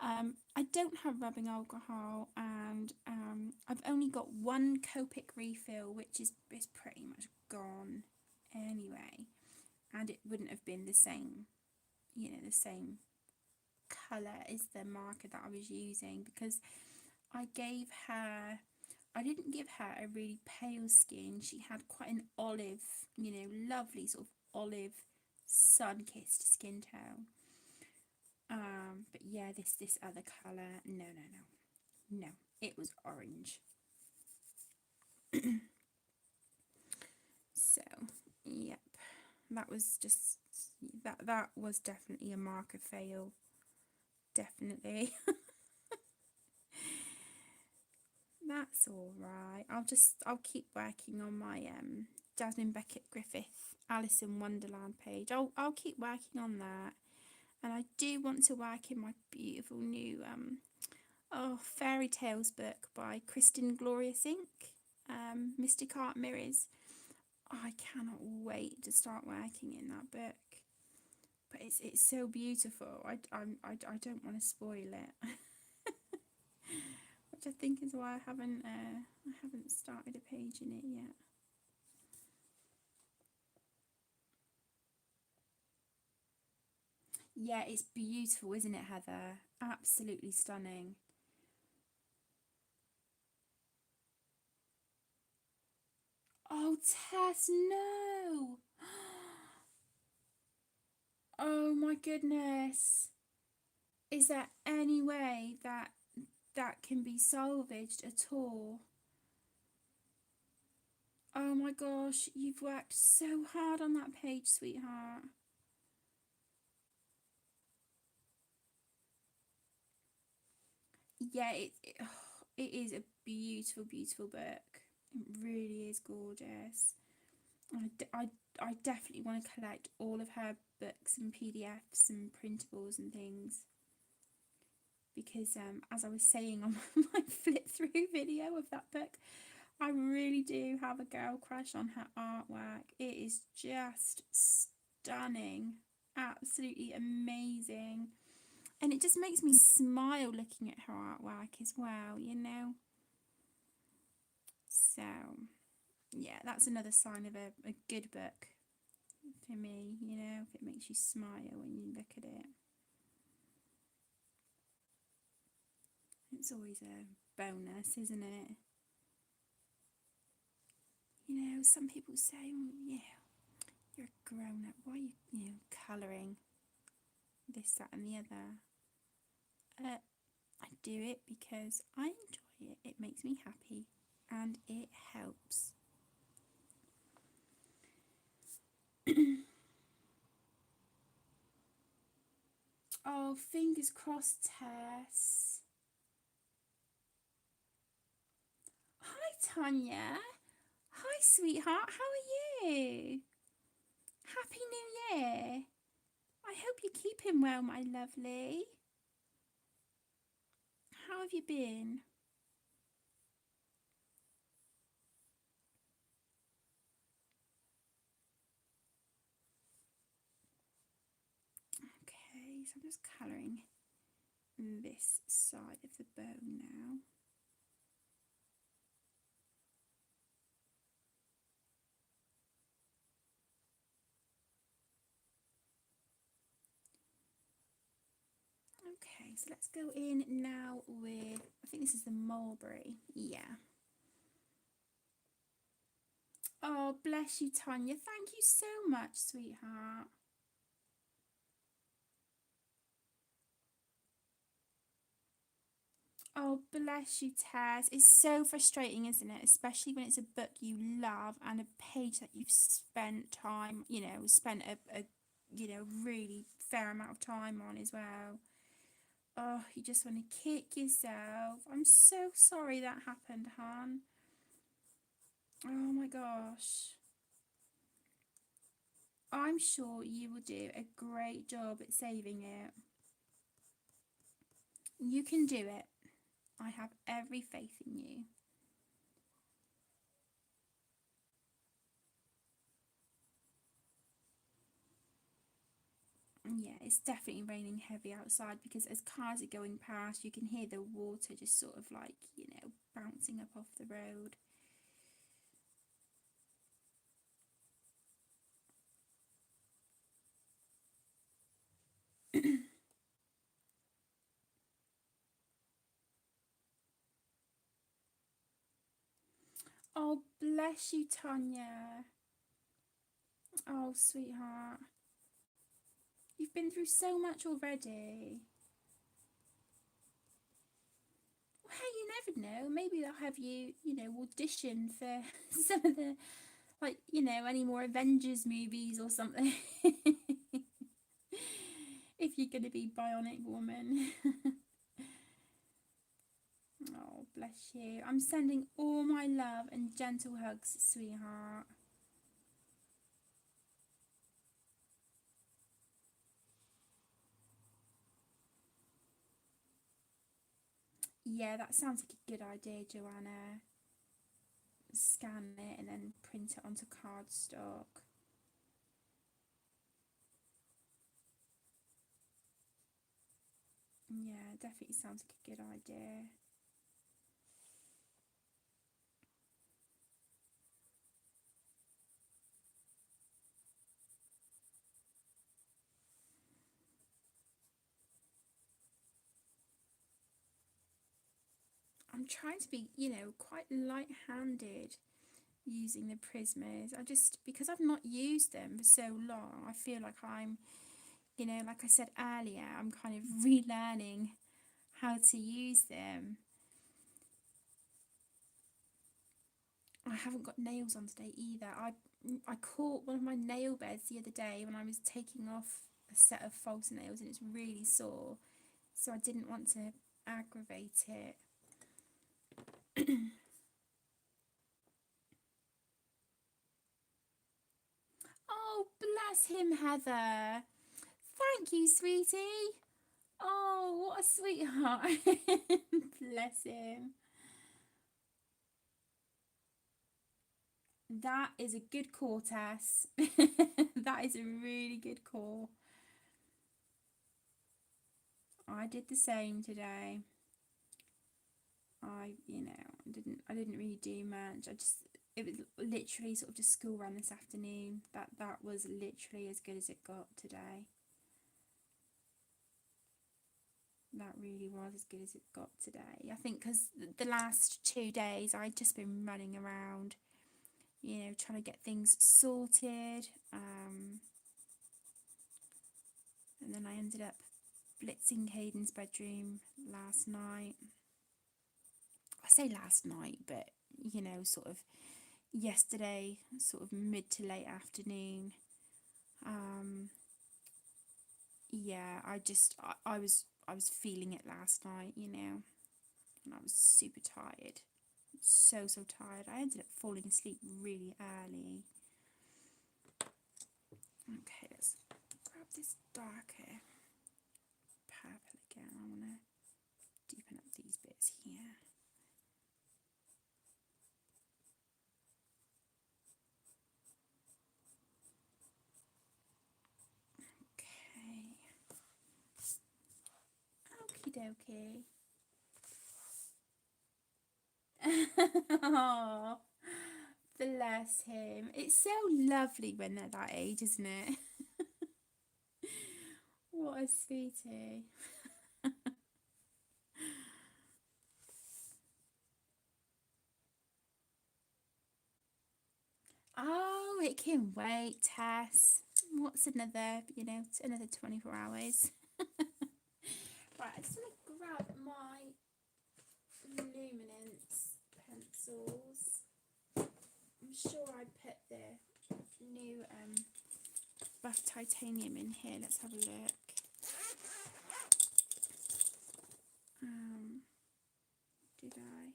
I don't have rubbing alcohol, and I've only got one Copic refill, which is pretty much gone anyway, and it wouldn't have been the same, you know, the same colour as the marker that I was using, because I didn't give her a really pale skin. She had quite an olive, you know, lovely sort of olive sun-kissed skin tone. But yeah, this other colour, no, it was orange. So, yep, that was just, that was definitely a marker fail. Definitely. That's all right. I'll keep working on my Jasmine Beckett Griffith Alice in Wonderland page. I'll keep working on that, and I do want to work in my beautiful new fairy tales book by Kristen Glorious Inc. Mystic Art Mirrors. I cannot wait to start working in that book. But it's so beautiful. I don't want to spoil it. Which I think is why I haven't started a page in it yet. Yeah, it's beautiful, isn't it, Heather? Absolutely stunning. Oh, Tess, no! Oh my goodness. Is there any way that can be salvaged at all? Oh my gosh, you've worked so hard on that page, sweetheart. Yeah, it is a beautiful, beautiful book. It really is gorgeous. I definitely want to collect all of her books and PDFs and printables and things. because as I was saying on my flip through video of that book, I really do have a girl crush on her artwork. It is just stunning, absolutely amazing. And it just makes me smile looking at her artwork as well, you know. So, yeah, that's another sign of a good book for me, you know, if it makes you smile when you look at it. It's always a bonus, isn't it? You know, some people say, oh, yeah, you're a grown up. Why are you colouring this, that, and the other? I do it because I enjoy it. It makes me happy and it helps. Oh, fingers crossed, Tess. Hi, Tanya. Hi, sweetheart. How are you? Happy New Year. I hope you're keeping well, my lovely. How have you been? Okay, so I'm just colouring this side of the bow now. Okay, so let's go in now with, I think this is the mulberry. Yeah. Oh, bless you, Tanya. Thank you so much, sweetheart. Oh, bless you, Taz. It's so frustrating, isn't it? Especially when it's a book you love and a page that you've spent time, spent a really fair amount of time on as well. Oh, you just want to kick yourself. I'm so sorry that happened, hon. Oh my gosh. I'm sure you will do a great job at saving it. You can do it. I have every faith in you. Yeah, it's definitely raining heavy outside because as cars are going past, you can hear the water just sort of like, bouncing up off the road. Oh, bless you, Tanya. Oh, sweetheart. You've been through so much already. Well, hey, you never know. Maybe they'll have you, audition for some of the, like, any more Avengers movies or something. If you're going to be Bionic Woman. Oh, bless you. I'm sending all my love and gentle hugs, sweetheart. Yeah, that sounds like a good idea, Joanna. Scan it and then print it onto cardstock. Yeah, definitely sounds like a good idea. I'm trying to be, quite light-handed using the Prismas. Because I've not used them for so long, I feel like I'm, like I said earlier, I'm kind of relearning how to use them. I haven't got nails on today either. I caught one of my nail beds the other day when I was taking off a set of false nails and it's really sore. So I didn't want to aggravate it. Oh, bless him, Heather. Thank you, sweetie. Oh, what a sweetheart. Bless him. That is a good call, Tess. That is a really good call. I did the same today. I didn't really do much. It was literally sort of just school run this afternoon. That was literally as good as it got today. That really was as good as it got today. I think because the last 2 days I'd just been running around, trying to get things sorted. And then I ended up blitzing Hayden's bedroom last night. I say last night, but sort of yesterday, sort of mid to late afternoon. Yeah, I was feeling it last night, and I was super tired. So tired. I ended up falling asleep really early. Okay, let's grab this darker purple again. I want to deepen up these bits here. Okay. Okie dokie. Oh, bless him. It's so lovely when they're that age, isn't it? What a sweetie. Oh, it can wait, Tess. What's another, another 24 hours. Right, I just want to grab my luminance pencils. I'm sure I put the new buff titanium in here. Let's have a look. Did I?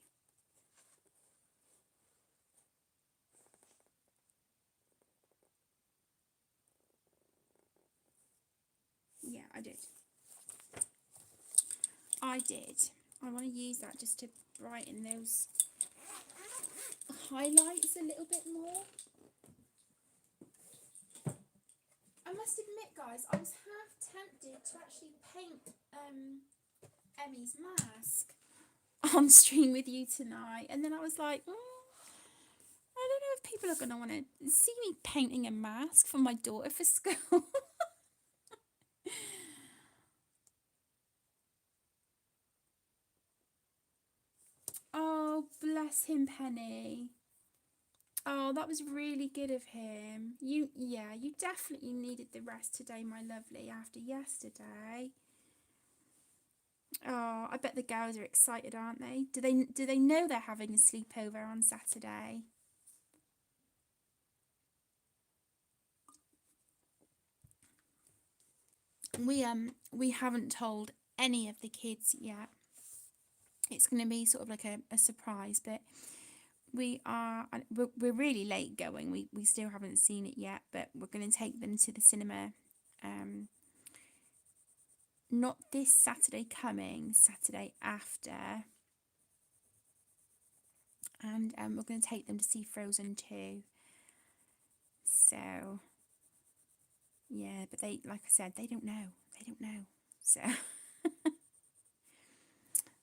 Yeah, I did. I want to use that just to brighten those highlights a little bit more. I must admit, guys, I was half tempted to actually paint Emmy's mask on stream with you tonight, and then I was like, I don't know if people are going to want to see me painting a mask for my daughter for school. Oh, bless him, Penny. Oh, that was really good of him. You definitely needed the rest today, my lovely, after yesterday. Oh, I bet the girls are excited, aren't they? Do they know they're having a sleepover on Saturday? We haven't told any of the kids yet. It's going to be sort of like a surprise, but we're really late going. We still haven't seen it yet, but we're going to take them to the cinema. Not this Saturday coming, Saturday after. And we're going to take them to see Frozen 2. So, yeah, but they, like I said, they don't know. So,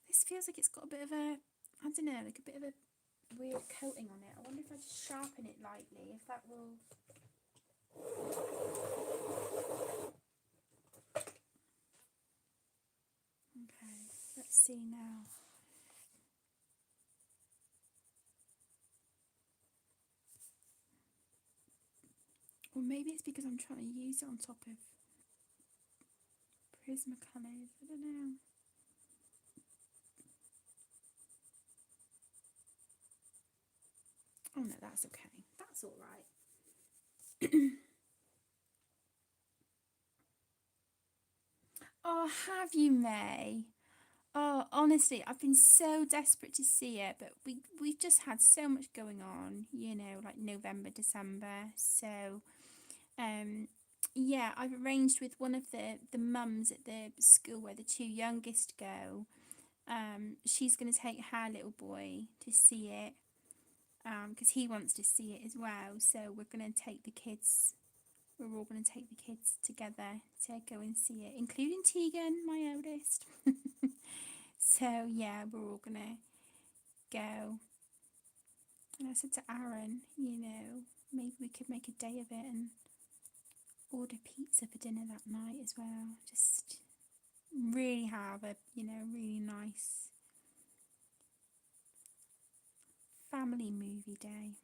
this feels like it's got a bit of a, I don't know, like a bit of a weird coating on it. I wonder if I just sharpen it lightly, if that will... Okay, let's see now. Or maybe it's because I'm trying to use it on top of Prismacolors. I don't know. Oh no, that's okay. That's all right. Oh, have you, May? Oh, honestly, I've been so desperate to see it, but we've just had so much going on, like November, December. So, Yeah, I've arranged with one of the mums at the school where the two youngest go. She's going to take her little boy to see it because he wants to see it as well. So we're going to take the kids. We're all going to take the kids together to go and see it, including Tegan, my eldest. So yeah, we're all going to go. And I said to Aaron, maybe we could make a day of it and order pizza for dinner that night as well. Just really have a, really nice family movie day.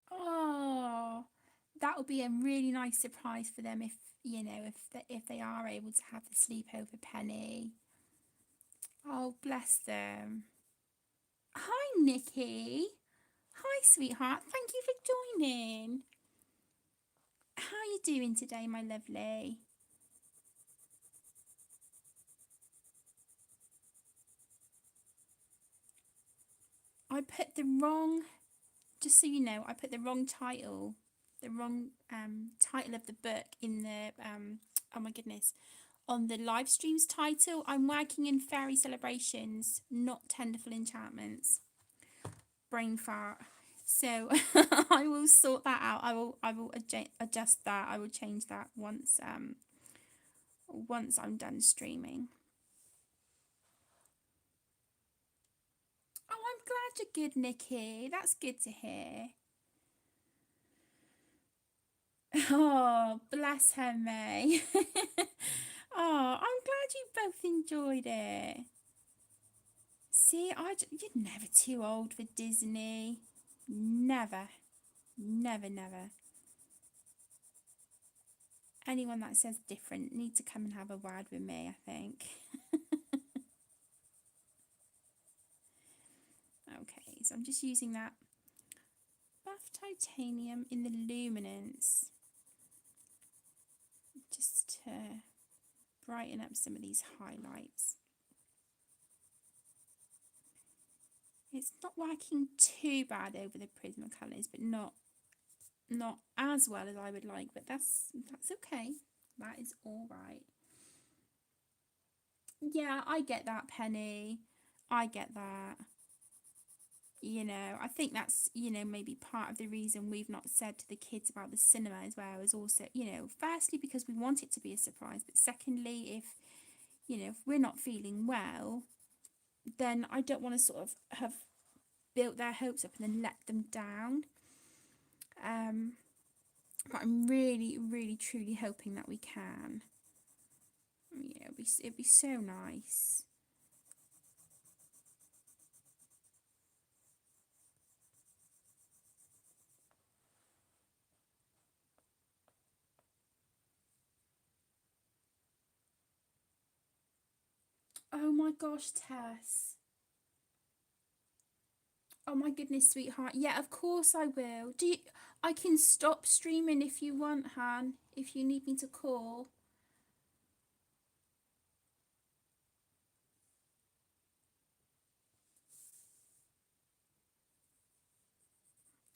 Oh, that would be a really nice surprise for them if they are able to have the sleepover, Penny. Oh, bless them. Hi, Nikki. Hi, sweetheart. Thank you for joining. How are you doing today, my lovely? I put the wrong, just so you know, I put the wrong title, title of the book in the, oh my goodness, on the live stream's title. I'm working in Fairy Celebrations, not Tenderful Enchantments. Brain fart. So I will sort that out. I will adjust that. I will change that once I'm done streaming. Oh, I'm glad you're good, Nikki. That's good to hear. Oh, bless her, May. Oh, I'm glad you both enjoyed it. See, you're never too old for Disney. Never. Never, never. Anyone that says different needs to come and have a word with me, I think. Okay, so I'm just using that buff titanium in the luminance just to brighten up some of these highlights. It's not working too bad over the Prismacolors, but not as well as I would like, but that's okay. That is all right. Yeah, I get that, Penny. I get that. I think that's, maybe part of the reason we've not said to the kids about the cinema as well, is also, firstly because we want it to be a surprise, but secondly, if we're not feeling well, then I don't want to sort of have built their hopes up and then let them down. But I'm really, really, truly hoping that we can. It'd be so nice. Oh my gosh, Tess. Oh my goodness, sweetheart. Yeah, of course I will. I can stop streaming if you want, Han, if you need me to call.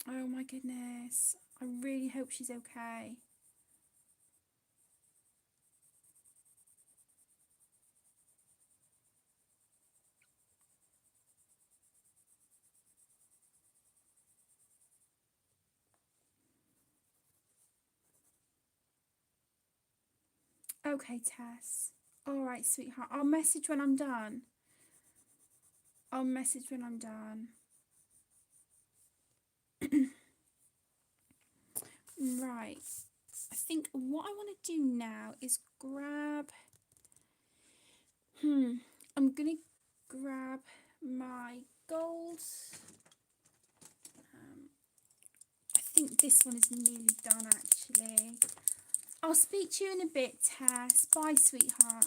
Oh my goodness. I really hope she's okay. Okay, Tess. All right, sweetheart. I'll message when I'm done. I'll message when I'm done. Right. I think what I want to do now is grab... I'm going to grab my gold. I think this one is nearly done, actually. I'll speak to you in a bit, Tess. Bye, sweetheart.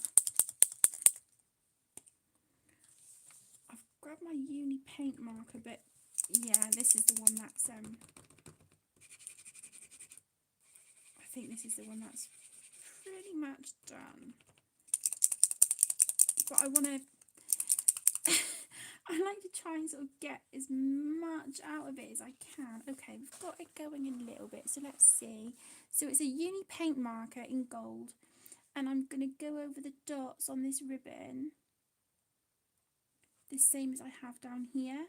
I've grabbed my uni paint marker, but yeah, this is the one that's I think this is the one that's pretty pretty much done. But I want to... I like to try and sort of get as much out of it as I can. Okay, we've got it going in a little bit, so let's see. So it's a uni paint marker in gold, and I'm going to go over the dots on this ribbon the same as I have down here.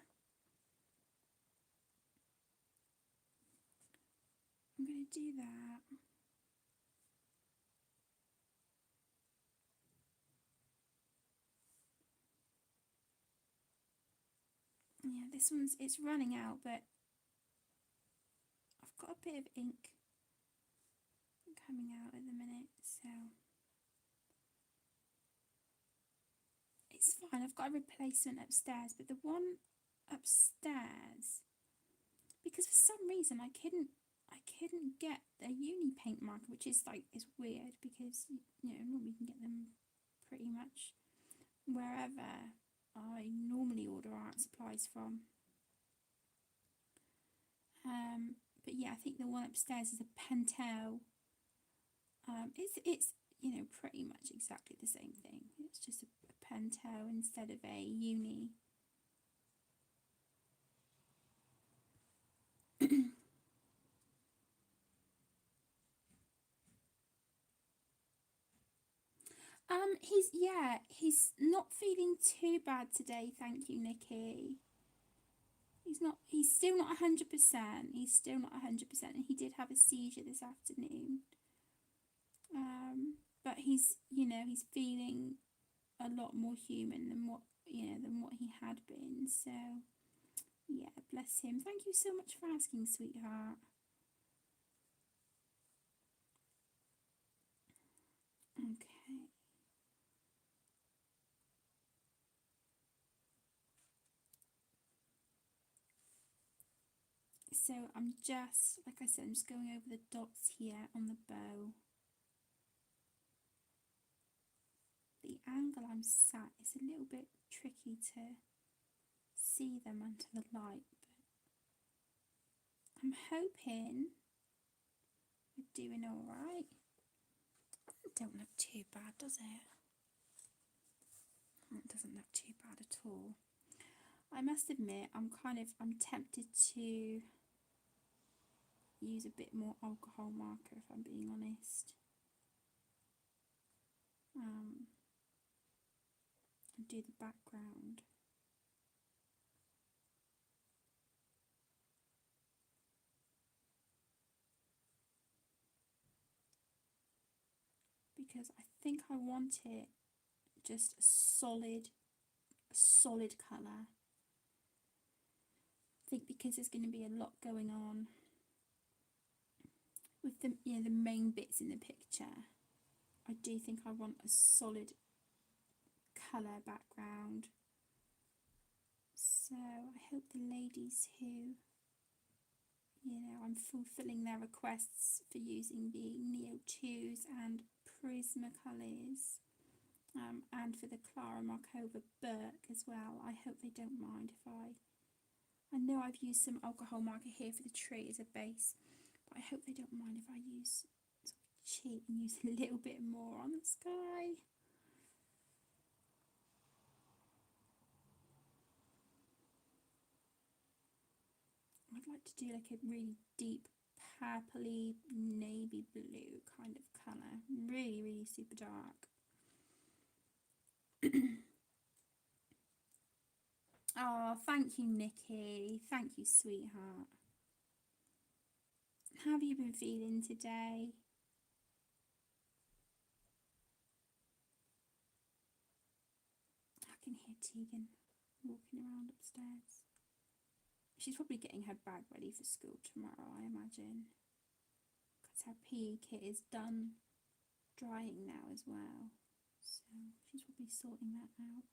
I'm going to do that. Yeah, this one's, it's running out, but I've got a bit of ink coming out at the minute, so it's fine. I've got a replacement upstairs, but the one upstairs, because for some reason I couldn't get a uni paint marker, which is like, it's weird because, you know, normally you can get them pretty much wherever I normally order art supplies from. But yeah, I think the one upstairs is a Pentel. It's you know, pretty much exactly the same thing. It's just a Pentel instead of a uni. He's not feeling too bad today, thank you, Nikki. He's still not 100%. He's still not 100%, and he did have a seizure this afternoon. But he's, you know, he's feeling a lot more human than what, you know, than what he had been. So, yeah, bless him. Thank you so much for asking, sweetheart. Okay. So I'm just, like I said, I'm just going over the dots here on the bow. The angle I'm sat is a little bit tricky to see them under the light, but I'm hoping we're doing alright. It don't look too bad, does it? It doesn't look too bad at all. I must admit, I'm tempted to use a bit more alcohol marker, if I'm being honest. And do the background. Because I think I want it just a solid colour. I think because there's going to be a lot going on with the, you know, the main bits in the picture, I do think I want a solid colour background. So I hope the ladies who, you know, I'm fulfilling their requests for using the Neo 2s and Prismacolors, and for the Klara Markova Burke as well. I hope they don't mind if I know I've used some alcohol marker here for the tree as a base, but I hope they don't mind if I use, sort of cheat and use a little bit more on the sky. I'd like to do like a really deep purpley navy blue kind of colour, really super dark. Oh, thank you, Nikki. Thank you, sweetheart. How have you been feeling today? I can hear Tegan walking around upstairs. She's probably getting her bag ready for school tomorrow, I imagine. Because her PE kit is done drying now as well. So she's probably sorting that out.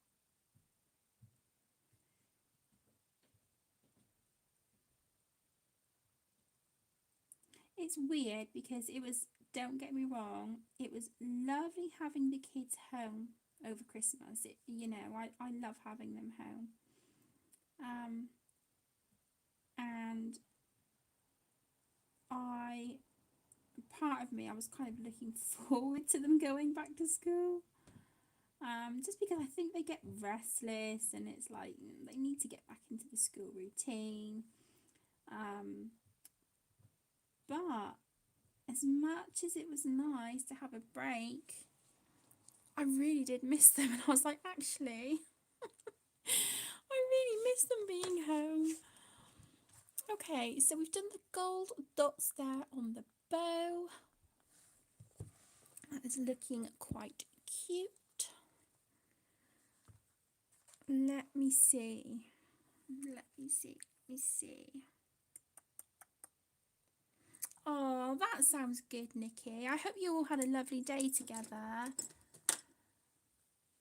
It's weird because it was, don't get me wrong, it was lovely having the kids home over Christmas. You know, I love having them home. And I part of me, I was kind of looking forward to them going back to school. Just because I think they get restless and it's like they need to get back into the school routine. But as much as it was nice to have a break, I really did miss them, and I was like, actually, I really miss them being home. Okay, so we've done the gold dots there on the bow. That is looking quite cute. Let me see. Oh, that sounds good, Nikki. I hope you all had a lovely day together.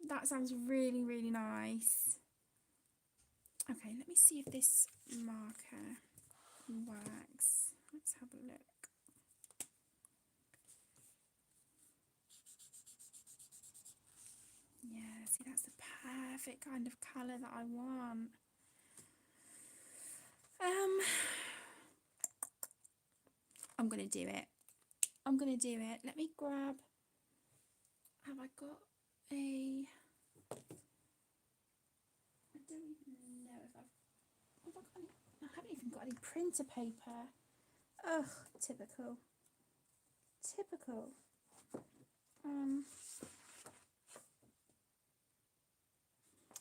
That sounds really, really nice. Okay, let me see if this marker works. Let's have a look. Yeah, see, that's the perfect kind of colour that I want. I'm going to do it. Let me grab... Have I got a... I don't even know if I haven't even got any printer paper. Ugh, typical.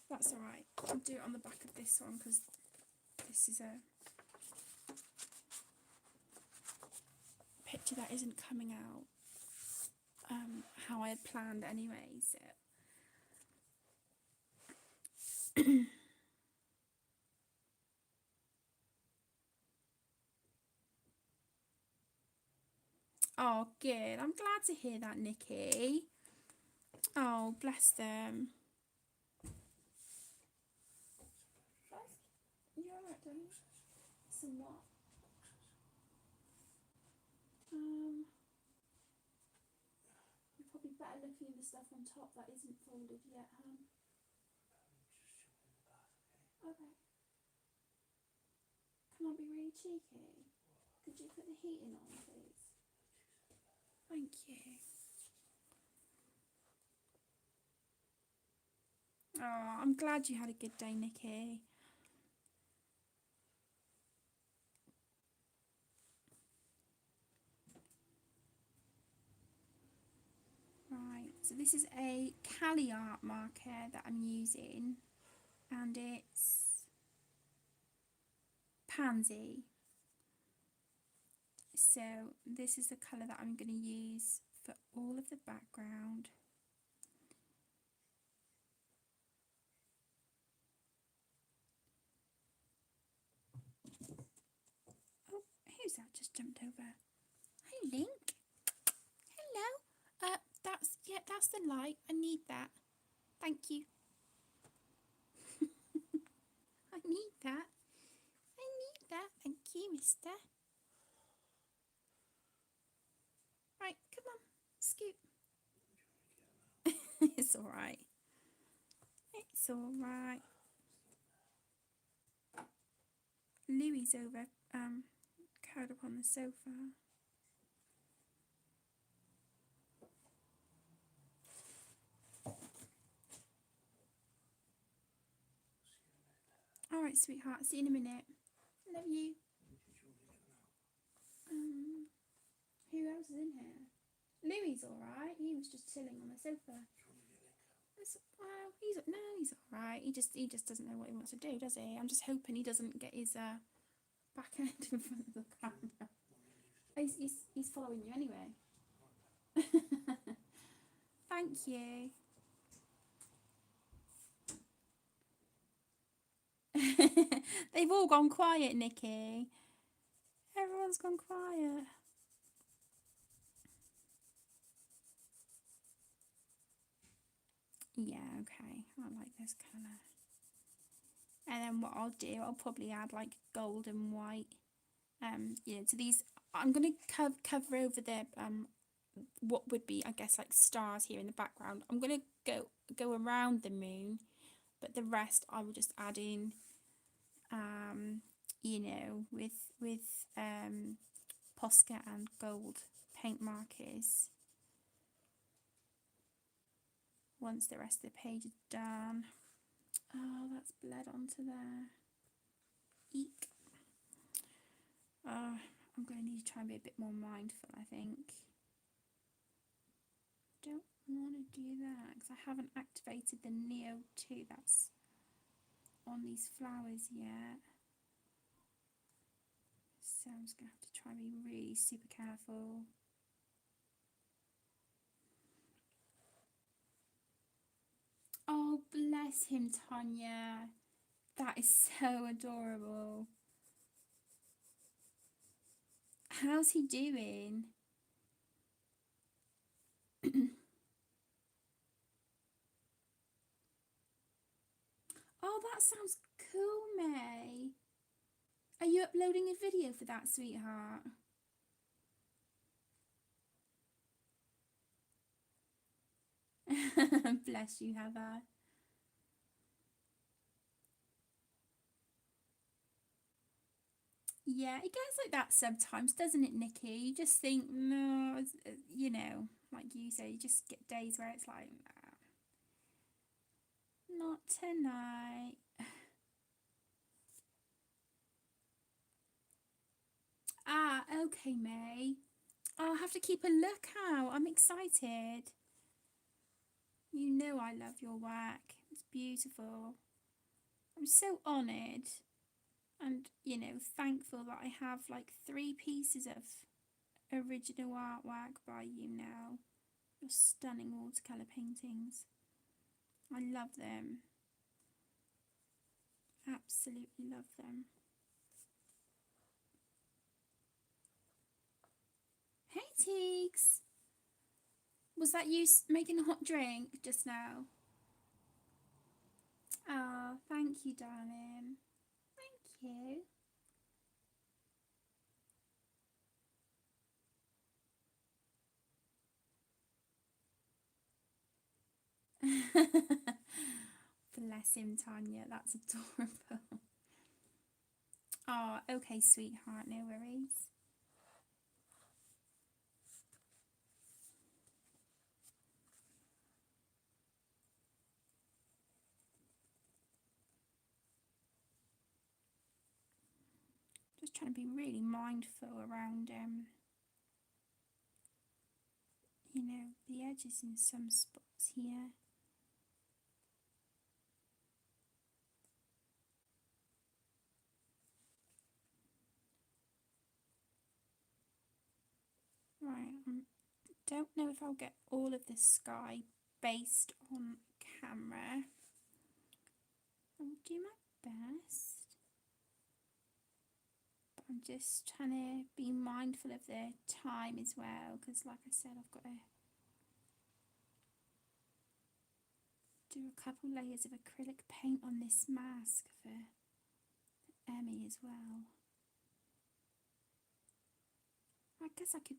That's alright. I'll do it on the back of this one because this is a picture that isn't coming out how I had planned anyway, so... Oh, good. I'm glad to hear that, Nikki. Oh, bless them. You're alright, darling? Some what? You're probably better looking at the stuff on top that isn't folded yet, huh? Okay. Can I be really cheeky? Could you put the heating on, please? Thank you. Oh, I'm glad you had a good day, Nikki. Right, so this is a Klara marker that I'm using, and it's Pansy. So this is the colour that I'm going to use for all of the background. Oh, who's that just jumped over? Hi, Link. Hello. That's the light. I need that. Thank you. I need that. Thank you, mister. Right, come on. Scoot. It's alright. Louie's over, curled up on the sofa. Alright, sweetheart. See you in a minute. Love you. Who else is in here? Louie's alright. He was just chilling on the sofa. He's alright. He just doesn't know what he wants to do, does he? I'm just hoping he doesn't get his back end in front of the camera. He's following you anyway. Thank you. They've all gone quiet, Nikki. Everyone's gone quiet. Yeah, okay. I like this colour. And then what I'll do, I'll probably add like gold and white. To these. I'm going to cover over the what would be, I guess, like stars here in the background. I'm going to go around the moon, but the rest I will just add in, with Posca and gold paint markers once the rest of the page is done. Oh, that's bled onto there. Eek. I'm going to need to try and be a bit more mindful, I think. Don't want to do that because I haven't activated the Neo 2 that's on these flowers yet. So I'm just going to have to try and be really super careful. Oh, bless him, Tanya. That is so adorable. How's he doing? Oh, that sounds cool, May. Are you uploading a video for that, sweetheart? Bless you, Heather. Yeah, it gets like that sometimes, doesn't it, Nikki? You just think, no, you know, like you say, you just get days where it's like, nah, not tonight. Ah, okay, May. I'll have to keep a lookout. I'm excited. You know I love your work. It's beautiful. I'm so honoured and, you know, thankful that I have like 3 pieces of original artwork by you now. Your stunning watercolour paintings. I love them. Absolutely love them. Hey Teeks! Was that you making a hot drink just now? Oh, thank you, darling. Thank you. Bless him, Tanya. That's adorable. Oh, okay, sweetheart. No worries. Just trying to be really mindful around, you know, the edges in some spots here. Right, don't know if I'll get all of this sky based on camera. I'll do my best. But I'm just trying to be mindful of the time as well, because like I said, I've got to do a couple layers of acrylic paint on this mask for Emmy as well. I guess I could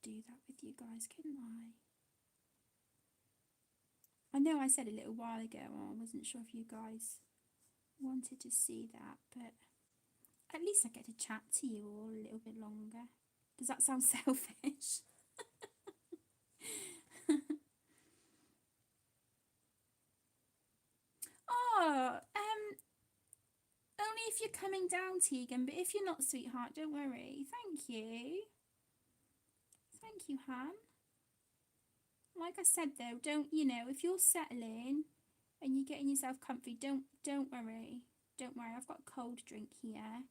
do that with you guys, couldn't I? I know I said a little while ago, I wasn't sure if you guys wanted to see that, but at least I get to chat to you all a little bit longer. Does that sound selfish? Oh, only if you're coming down, Tegan, but if you're not, sweetheart, don't worry. Thank you. Thank you, Han. Like I said though, don't, you know, if you're settling and you're getting yourself comfy, don't worry. Don't worry, I've got a cold drink here.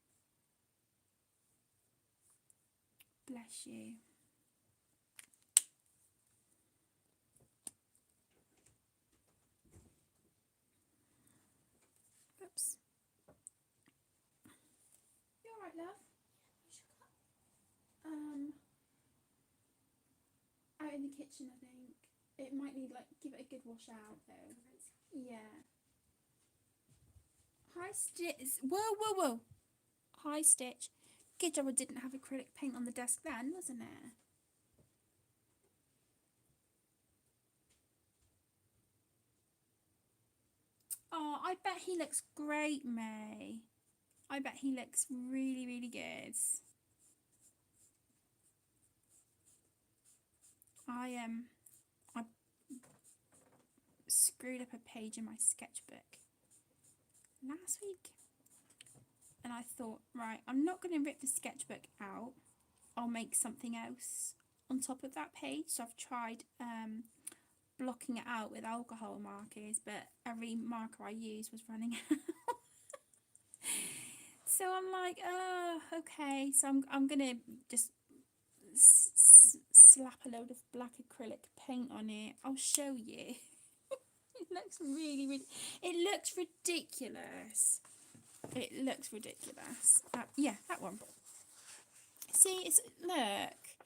Bless you. Oops. You alright, love? Out in the kitchen, I think. It might need, like, give it a good wash out, though. Yeah. Hi, Stitch. Whoa, whoa, whoa. Hi, Stitch. Good job I didn't have acrylic paint on the desk then, wasn't it? Oh, I bet he looks great, May. I bet he looks really, really good. I screwed up a page in my sketchbook last week, and I thought, right, I'm not going to rip the sketchbook out. I'll make something else on top of that page. So I've tried blocking it out with alcohol markers, but every marker I used was running out. So I'm like, oh, okay. So I'm gonna just slap a load of black acrylic paint on it. I'll show you. It looks really, it looks ridiculous. It looks ridiculous. Yeah, that one. See, look.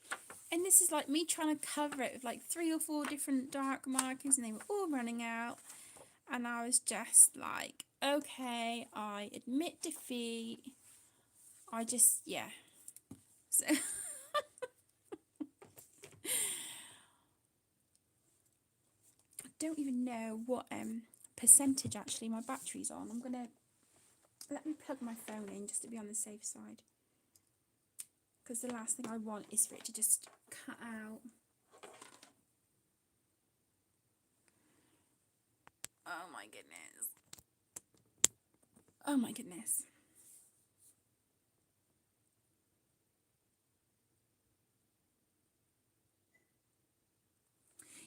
And this is like me trying to cover it with like 3 or 4 different dark markers, and they were all running out. And I was just like, okay, I admit defeat. Yeah. So I don't even know what percentage actually my battery's on. I'm gonna let me plug my phone in just to be on the safe side, because the last thing I want is for it to just cut out. Oh my goodness. Oh my goodness.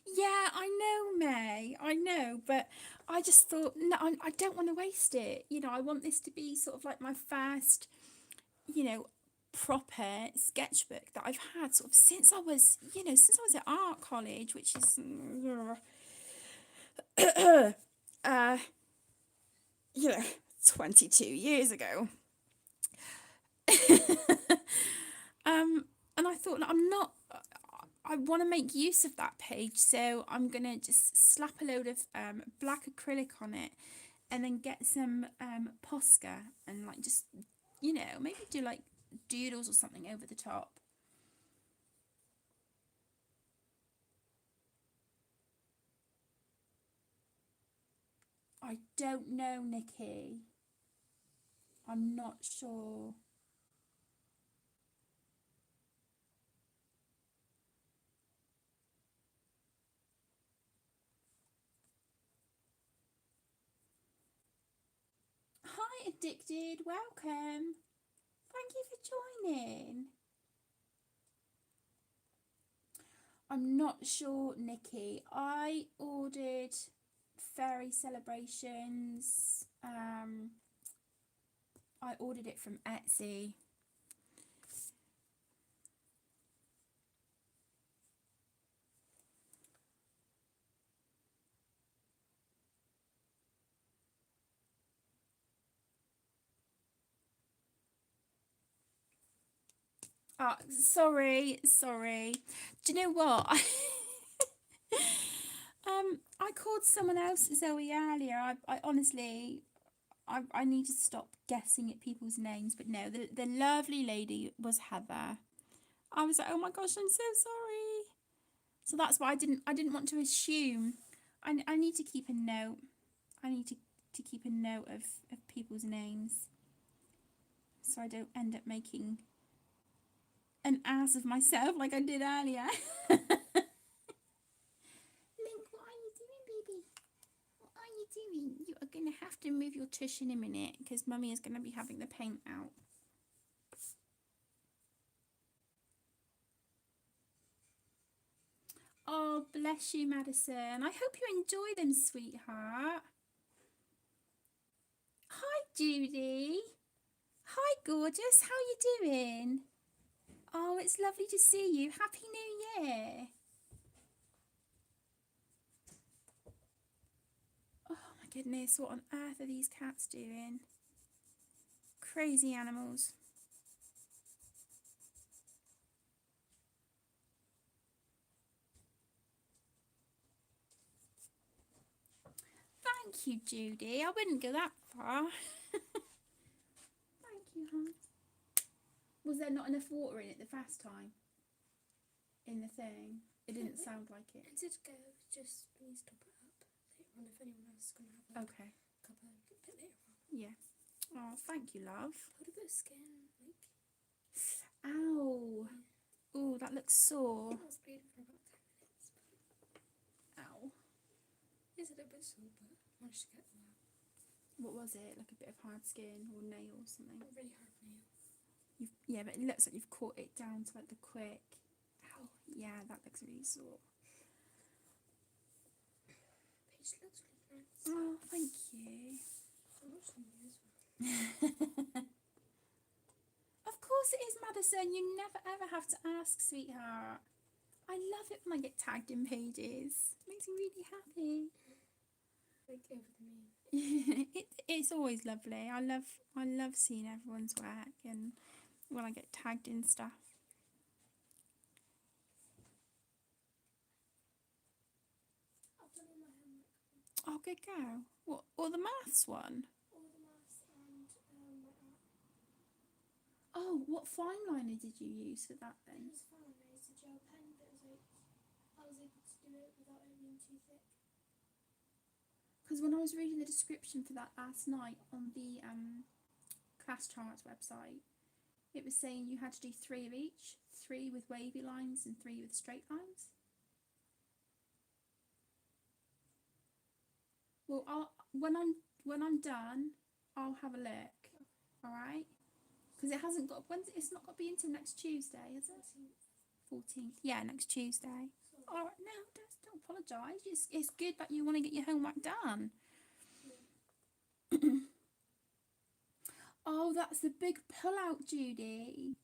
Yeah, I know, May. I know, but I just thought, no, I don't want to waste it. You know, I want this to be sort of like my first, you know, proper sketchbook that I've had sort of since I was, you know, since I was at art college, which is, you know, 22 years ago. And I thought, I want to make use of that page, so I'm going to just slap a load of black acrylic on it, and then get some Posca and like just, you know, maybe do like doodles or something over the top. I don't know, Nikki. I'm not sure. Hi, Addicted. Welcome. Thank you for joining. I'm not sure, Nikki. I ordered Fairy Celebrations. I ordered it from Etsy. Oh, sorry. Do you know what? I called someone else Zoe earlier. I honestly, I need to stop guessing at people's names. But no, the lovely lady was Heather. I was like, oh my gosh, I'm so sorry. So that's why I didn't want to assume. I need to keep a note. I need to keep a note of people's names, so I don't end up making an ass of myself like I did earlier. Link, what are you doing, baby? What are you doing? You are going to have to move your tush in a minute, because Mummy is going to be having the paint out. Oh, bless you, Madison. I hope you enjoy them, sweetheart. Hi, Judy. Hi, gorgeous. How you doing? Oh, it's lovely to see you. Happy New Year. Oh my goodness, what on earth are these cats doing? Crazy animals. Thank you, Judy. I wouldn't go that far. Thank you, hon. Was there not enough water in it the first time? In the thing? It didn't sound like it. It did go, just please top it up later on if anyone else is going to have Okay. a cup of a bit later on. Yeah. Oh, thank you, love. Put a bit of skin, like. Ow. Oh, that looks sore. I was bleeding for about 10 minutes. It's a little bit sore, but I managed to get them out. What was it? Like a bit of hard skin or nail or something? A really hard nail. Yeah, but it looks like you've caught it down to like the quick. Ow. Yeah, that looks really sore. Page looks really nice. Oh, thank you. So much on you as well. Of course it is, Madison. You never ever have to ask, sweetheart. I love it when I get tagged in pages. It makes me really happy. Like over the moon. It's always lovely. I love seeing everyone's work and when I get tagged in stuff. I've done all my homework. Oh, good girl. What? Or the maths one? All the maths and my art. Oh, what fine liner did you use for that It then? was fine. I used a gel pen, but it was like I was able to do it without it being too thick. Because when I was reading the description for that last night on the Class Charts website, it was saying you had to do 3 of each, 3 with wavy lines and 3 with straight lines. Well, when I'm done, I'll have a look. All right? Because it hasn't got it's not got to be until next Tuesday, is it? 14th. Yeah, next Tuesday. All right, no, don't apologise. It's good that you want to get your homework done. Yeah. Oh, that's the big pull-out, Judy.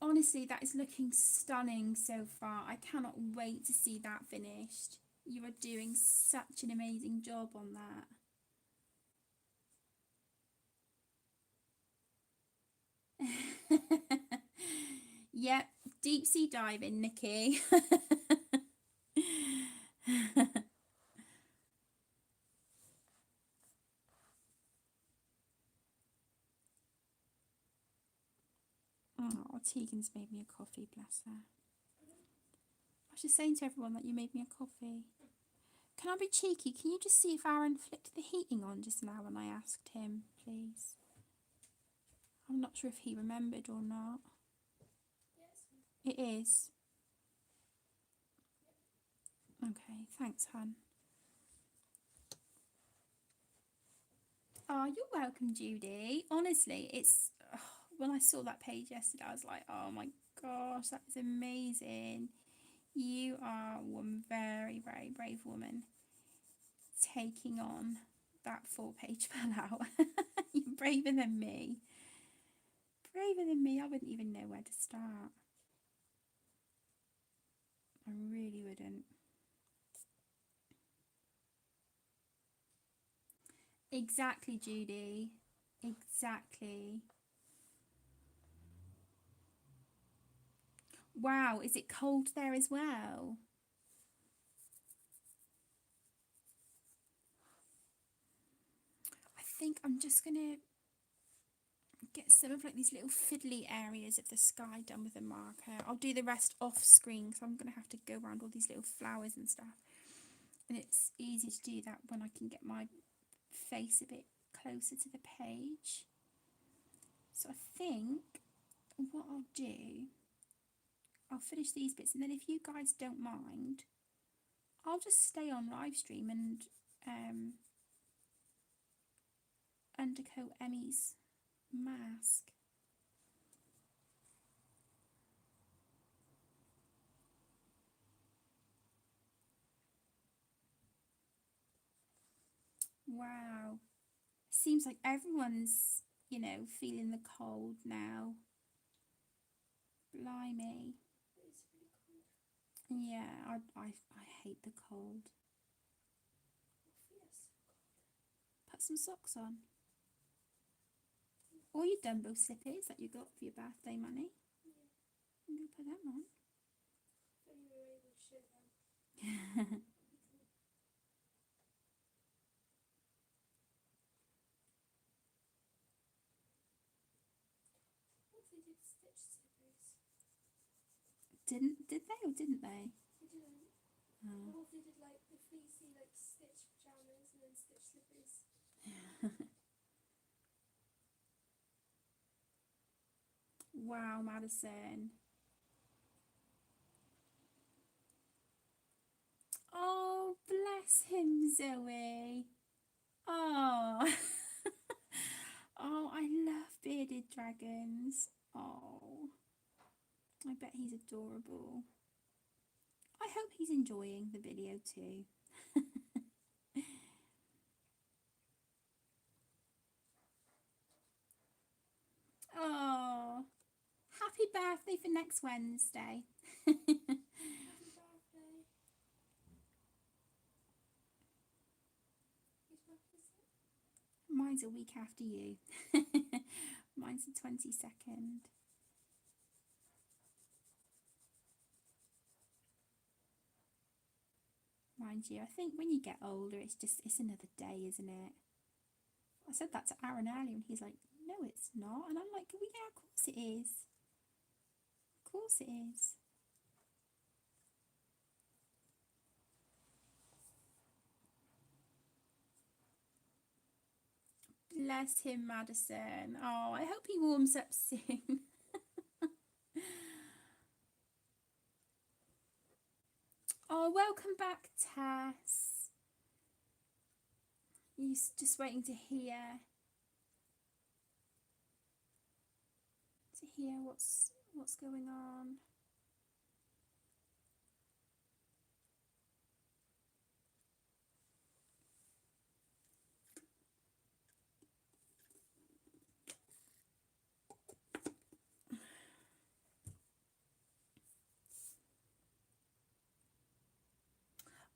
Honestly, that is looking stunning so far. I cannot wait to see that finished. You are doing such an amazing job on that. Yep, deep sea diving, Nikki. Oh, Tegan's made me a coffee, bless her. I was just saying to everyone that you made me a coffee. Can I be cheeky? Can you just see if Aaron flicked the heating on just now when I asked him, please? I'm not sure if he remembered or not. Yes. It is. Okay, thanks, hun. Oh, you're welcome, Judy. Honestly, it's when I saw that page yesterday, I was like, oh my gosh, that is amazing. You are one very, very brave woman taking on that 4-page pull-out. You're braver than me. Braver than me. I wouldn't even know where to start. I really wouldn't. Exactly, Judy. Exactly. Wow, is it cold there as well? I think I'm just gonna get some of like these little fiddly areas of the sky done with a marker. I'll do the rest off screen because I'm gonna have to go around all these little flowers and stuff. And it's easy to do that when I can get my face a bit closer to the page. So I think what I'll do, I'll finish these bits, and then if you guys don't mind, I'll just stay on live stream and undercoat Emmy's mask. Wow. Seems like everyone's, feeling the cold now. Blimey. It's really cold. Yeah, I hate the cold. Yes. Put some socks on. Or your Dumbo slippers that you got for your birthday money. Yeah. I'm going to put them on. If only we were able to show them. What if they did stitch slippers? Did they or didn't they? They didn't. Oh. What if they did like the fleecy like stitch pajamas and then stitch slippers? Wow, Madison. Oh, bless him, dragons. Oh, I bet he's adorable. I hope he's enjoying the video too. Oh, happy birthday for next Wednesday. Happy birthday. Whose birthday is it? Mine's a week after you. Mine's the 22nd. Mind you, I think when you get older, it's another day, isn't it? I said that to Aaron earlier and he's like, no, it's not. And I'm like, well, yeah, of course it is. Of course it is. Bless him, Madison. Oh, I hope he warms up soon. Oh, welcome back, Tess. He's just waiting to hear what's going on.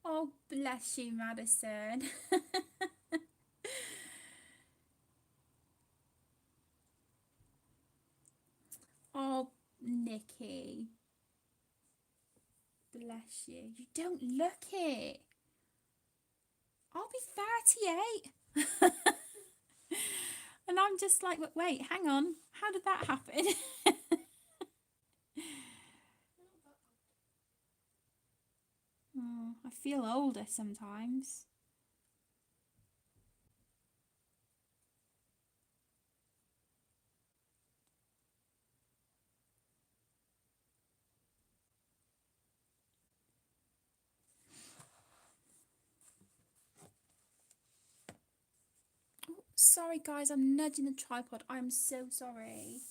Oh, bless you, Madison. Oh, Nikki. Bless you. You don't look it. I'll be 38. And I'm just like, wait, hang on. How did that happen? Oh, I feel older sometimes. Oh, sorry, guys, I'm nudging the tripod. I'm so sorry.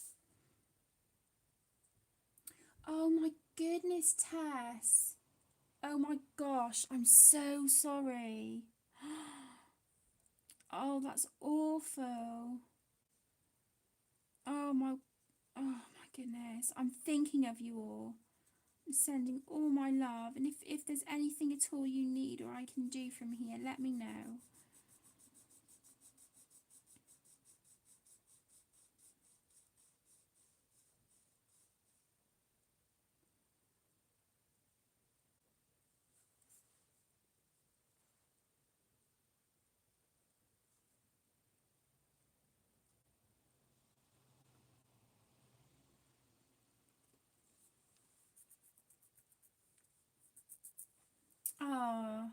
Oh my goodness, Tess. Oh my gosh, I'm so sorry. Oh, that's awful. Oh my goodness. I'm thinking of you all. I'm sending all my love. And if there's anything at all you need or I can do from here, let me know. Oh,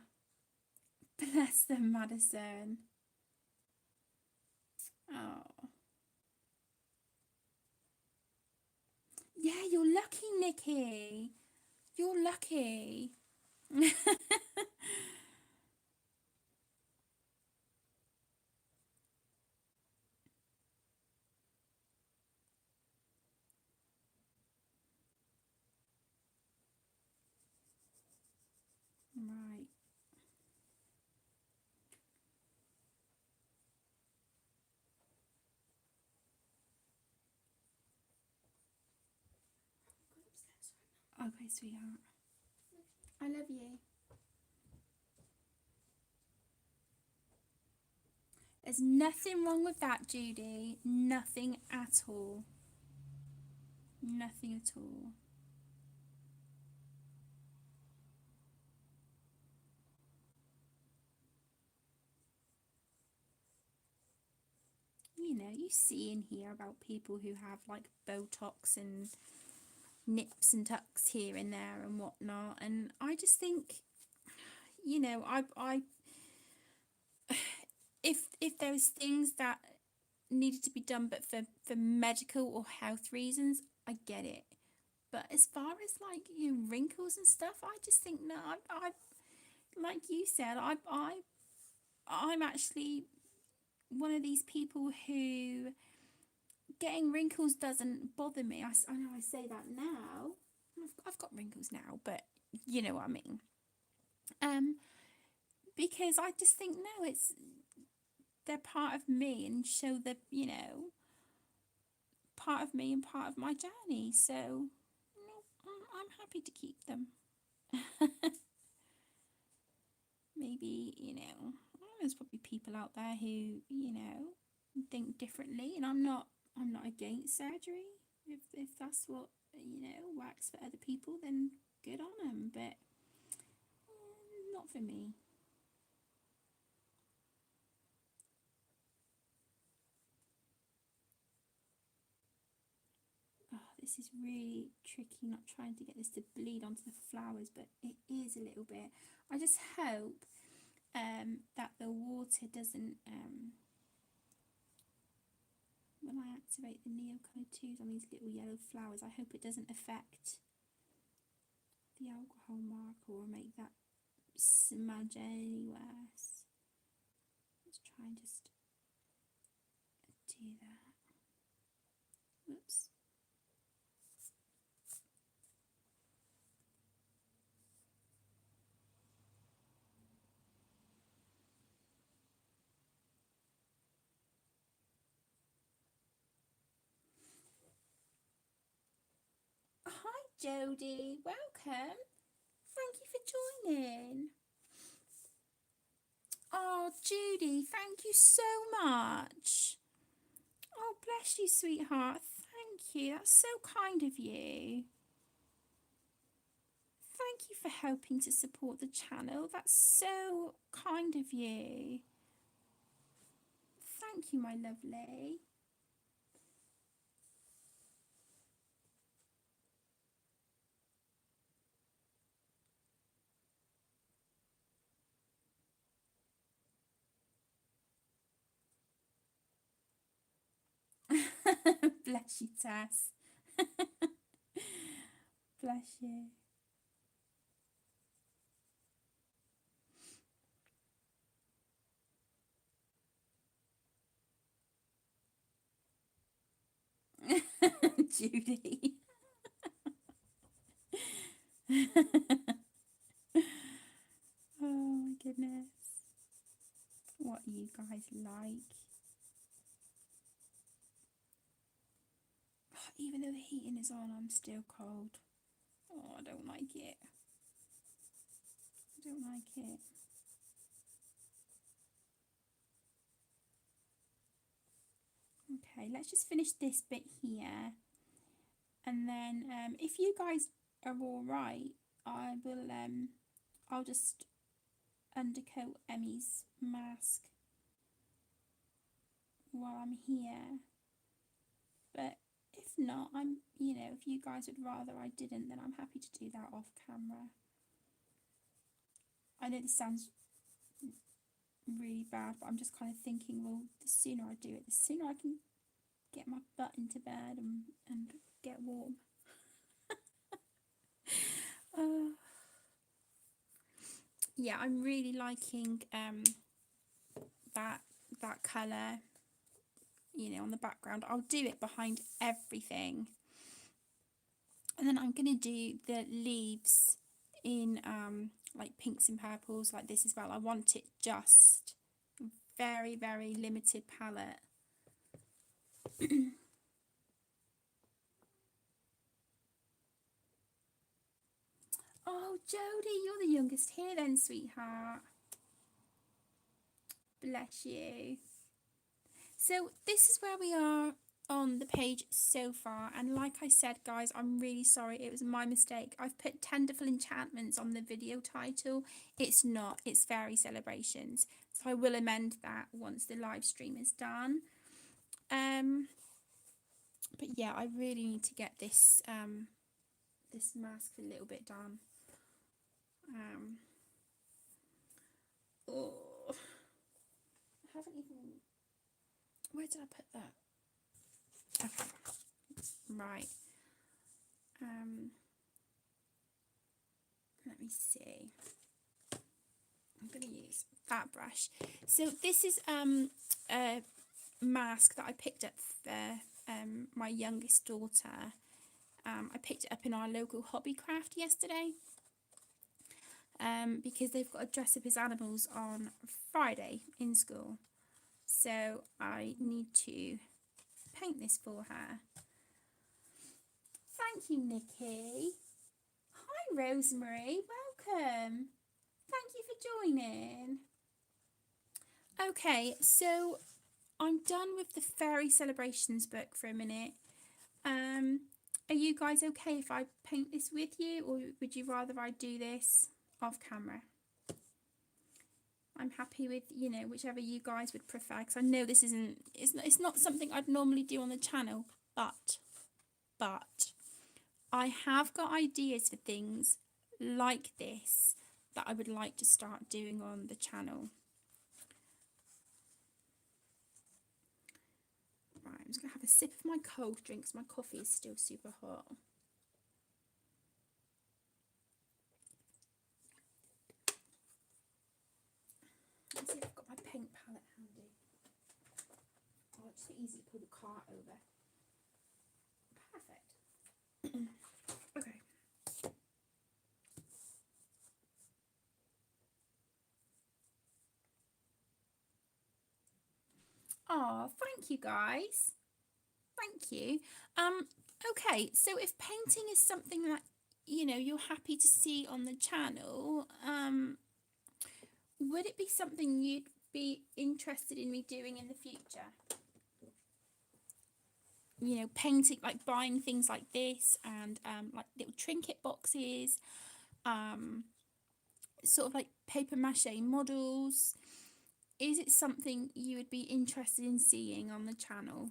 bless them, Madison. Oh. Yeah, you're lucky, Nikki. You're lucky. Right. Okay, sweetheart. I love you. There's nothing wrong with that, Judy. Nothing at all. Nothing at all. You know, you see and hear about people who have like Botox and nips and tucks here and there and whatnot, and I just think, you know, I if there was things that needed to be done but for medical or health reasons, I get it. But as far as like, you know, wrinkles and stuff, I just think no. I like you said, I'm actually one of these people who getting wrinkles doesn't bother me. I know I say that now. I've got wrinkles now, but you know what I mean. Because I just think, no, they're part of me and show that, you know, part of me and part of my journey. So, no, I'm happy to keep them. Maybe, you know, there's probably people out there who, you know, think differently, and I'm not against surgery. If that's what, you know, works for other people, then good on them, but not for me. Oh, this is really tricky, not trying to get this to bleed onto the flowers, but it is a little bit. I just hope that the water doesn't, when I activate the Neocolour 2s on these little yellow flowers, I hope it doesn't affect the alcohol marker or make that smudge any worse. Let's try and just do that. Whoops. Hi Jodie, welcome. Thank you for joining. Oh, Judy, thank you so much. Oh, bless you, sweetheart. Thank you. That's so kind of you. Thank you for helping to support the channel. That's so kind of you. Thank you, my lovely. Bless you, Tess. Bless you. Judy. Oh my goodness. What are you guys like? Oh, even though the heating is on, I'm still cold. Oh, I don't like it. I don't like it. Okay, let's just finish this bit here. And then if you guys are all right, I will I'll just undercoat Emmy's mask while I'm here. But if not, you know, if you guys would rather I didn't, then I'm happy to do that off camera. I know this sounds really bad, but I'm just kind of thinking, well, the sooner I do it, the sooner I can get my butt into bed and get warm. Yeah, I'm really liking that colour, you know, on the background. I'll do it behind everything, and then I'm gonna do the leaves in like pinks and purples like this as well. I want it just very, very limited palette. Oh, Jodie, you're the youngest here then, sweetheart. Bless you. So this is where we are on the page so far, and like I said, guys, I'm really sorry, it was my mistake. I've put Tenderful Enchantments on the video title. It's not, it's Fairy Celebrations, so I will amend that once the live stream is done. But yeah, I really need to get this this mask a little bit done. Oh, I haven't even, where did I put that? Okay, right. Let me see. I'm going to use that brush. So this is a mask that I picked up my youngest daughter. I picked it up in our local Hobbycraft yesterday because they've got to dress up as animals on Friday in school. So I need to paint this for her. Thank you, Nikki. Hi, Rosemary. Welcome. Thank you for joining. Okay, so I'm done with the Fairy Celebrations book for a minute. Are you guys okay if I paint this with you, or would you rather I do this off camera? I'm happy with, you know, whichever you guys would prefer, because I know this it's not something I'd normally do on the channel, but I have got ideas for things like this that I would like to start doing on the channel. Right, I'm just going to have a sip of my cold drink because my coffee is still super hot. Let's see if I've got my paint palette handy. Oh, it's so easy to pull the cart over. Perfect. Okay. Oh, thank you guys. Thank you. Okay, so if painting is something that, you know, you're happy to see on the channel, would it be something you'd be interested in me doing in the future? You know, painting, like buying things like this and like little trinket boxes, sort of like paper mache models. Is it something you would be interested in seeing on the channel?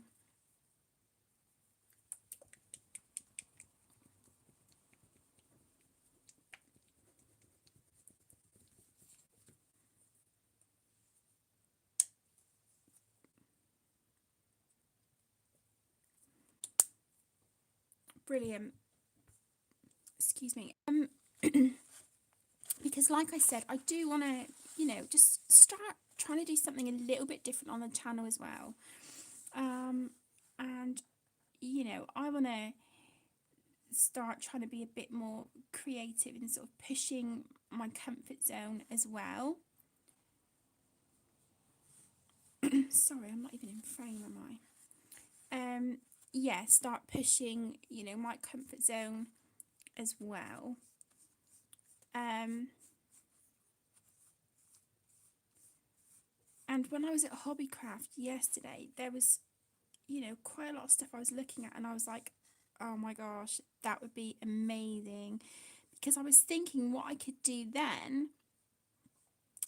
Brilliant. Excuse me. Because like I said, I do want to, you know, just start trying to do something a little bit different on the channel as well. And, you know, I want to start trying to be a bit more creative and sort of pushing my comfort zone as well. Sorry, I'm not even in frame, am I? Yeah, start pushing, you know, my comfort zone as well. And when I was at Hobbycraft yesterday, there was, you know, quite a lot of stuff I was looking at, and I was like, oh my gosh, that would be amazing. Because I was thinking what I could do then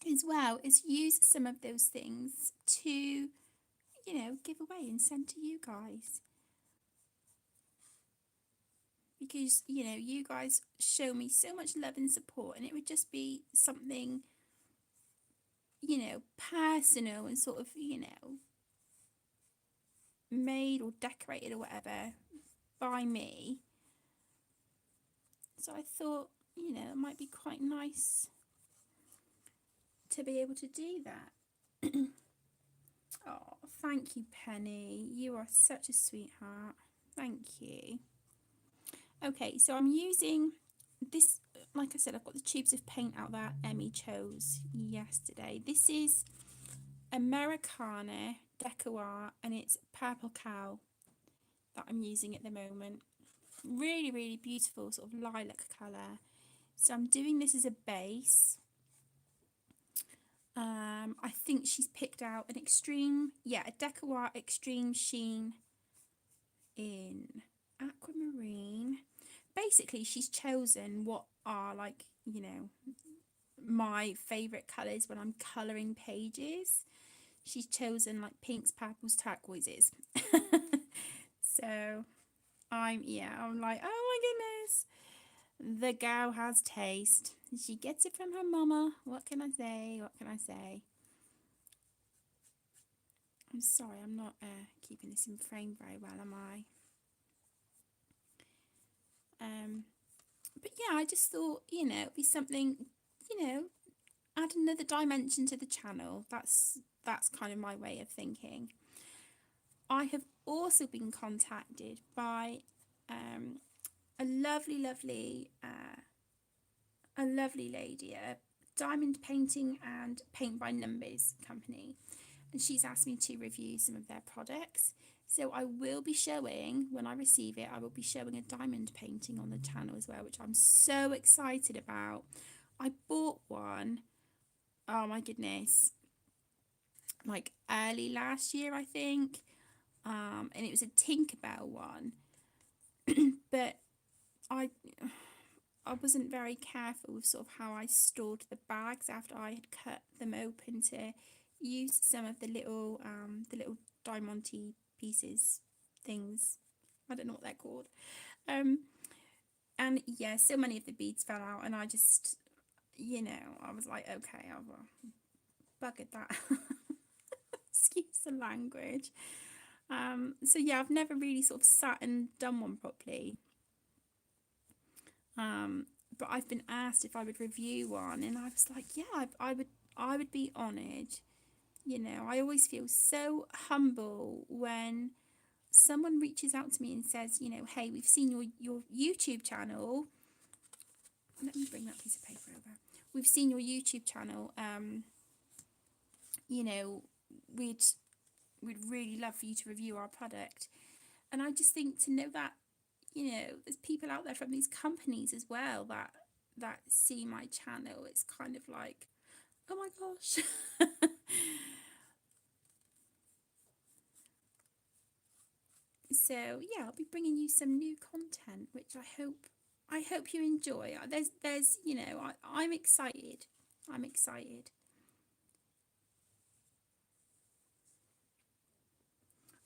as well is use some of those things to, you know, give away and send to you guys. Because, you know, you guys show me so much love and support, and it would just be something, you know, personal and sort of, you know, made or decorated or whatever by me. So I thought, you know, it might be quite nice to be able to do that. Oh, thank you, Penny. You are such a sweetheart. Thank you. Okay, so I'm using this, like I said, I've got the tubes of paint out that Emmy chose yesterday. This is Americana Deco, and it's Purple Cow that I'm using at the moment. Really, really beautiful sort of lilac colour. So I'm doing this as a base. I think she's picked out an extreme, a Deco Extreme Sheen in aquamarine. Basically, she's chosen what are, like, you know, my favourite colours when I'm colouring pages. She's chosen like pinks, purples, turquoises. So I'm like, oh my goodness, the gal has taste. She gets it from her mama. What can I say? What can I say? I'm sorry, I'm not keeping this in frame very well, am I? But yeah, I just thought, you know, it'd be something, you know, add another dimension to the channel. That's kind of my way of thinking. I have also been contacted by a lovely lady, a diamond painting and paint by numbers company, and she's asked me to review some of their products. So I will be showing, when I receive it, I will be showing a diamond painting on the channel as well, which I'm so excited about. I bought one, oh my goodness, like early last year, I think, and it was a Tinkerbell one, but I wasn't very careful with sort of how I stored the bags after I had cut them open to use some of the little diamante pieces things. I don't know what they're called. And yeah, so many of the beads fell out, and I just, I was like, okay, I've buggered that. Excuse the language. So yeah, I've never really sort of sat and done one properly. But I've been asked if I would review one, and I was like, yeah, I would be honoured. I always feel so humble when someone reaches out to me and says, hey, we've seen your YouTube channel. Let me bring that piece of paper over. We've seen your YouTube channel. We'd really love for you to review our product. And I just think to know that, there's people out there from these companies as well that see my channel. It's kind of like, oh my gosh. So yeah, I'll be bringing you some new content, which I hope you enjoy. There's I'm excited. I'm excited.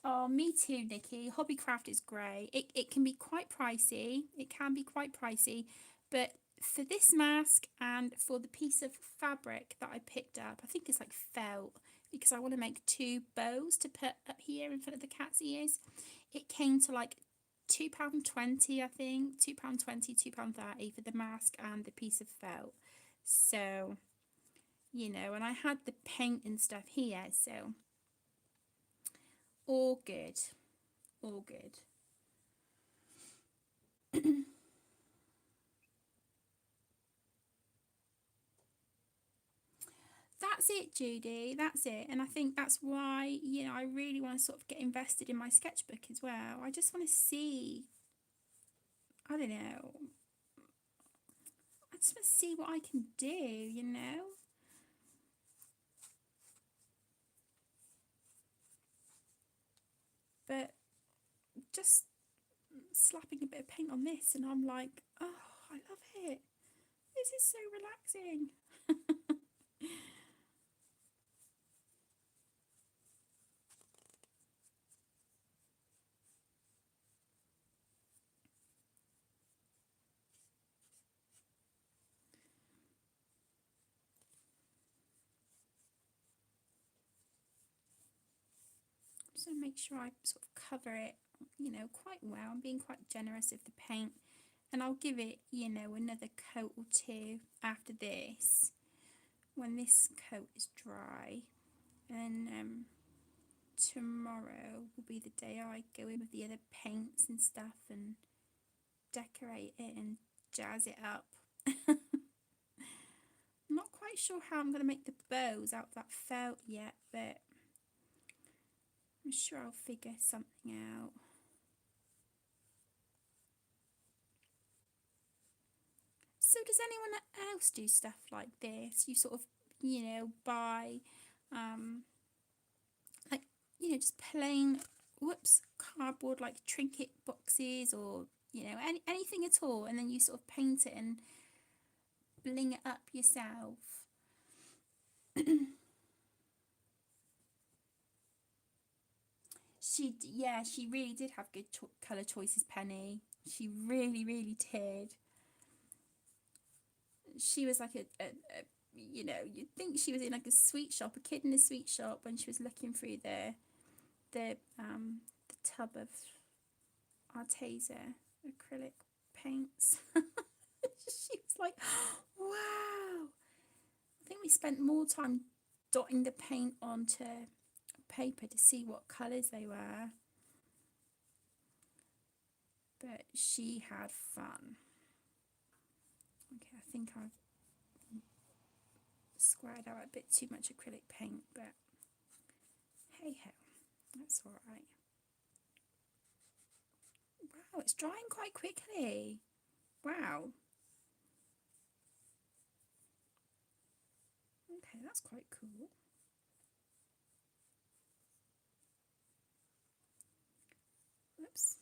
Oh, me too, Nikki. Hobbycraft is great. It can be quite pricey. It can be quite pricey, but for this mask and for the piece of fabric that I picked up, I think it's like felt, because I want to make 2 bows to put up here in front of the cat's ears. It came to like £2.20, I think. £2.20, £2.30 for the mask and the piece of felt. So, and I had the paint and stuff here, so all good. All good. That's it, Judy. That's it. And I think that's why, I really want to sort of get invested in my sketchbook as well. I just want to see, I don't know, I just want to see what I can do. But just slapping a bit of paint on this, and I'm like, oh, I love it. This is so relaxing. So make sure I sort of cover it, quite well. I'm being quite generous with the paint, and I'll give it, another coat or 2 after this, when this coat is dry. And tomorrow will be the day I go in with the other paints and stuff and decorate it and jazz it up. I'm not quite sure how I'm going to make the bows out of that felt yet, but I'm sure I'll figure something out. So does anyone else do stuff like this? You sort of, buy, like, just plain, cardboard, like trinket boxes, or, anything at all, and then you sort of paint it and bling it up yourself. She really did have good colour choices, Penny. She really did. She was like you'd think she was in like a sweet shop, a kid in a sweet shop, when she was looking through the tub of Arteza acrylic paints. She was like, wow. I think we spent more time dotting the paint onto paper to see what colours they were. but she had fun. Okay, I think I've squared out a bit too much acrylic paint, but hey ho, that's all right. Wow, it's drying quite quickly. Wow. Okay, that's quite cool. Whoops.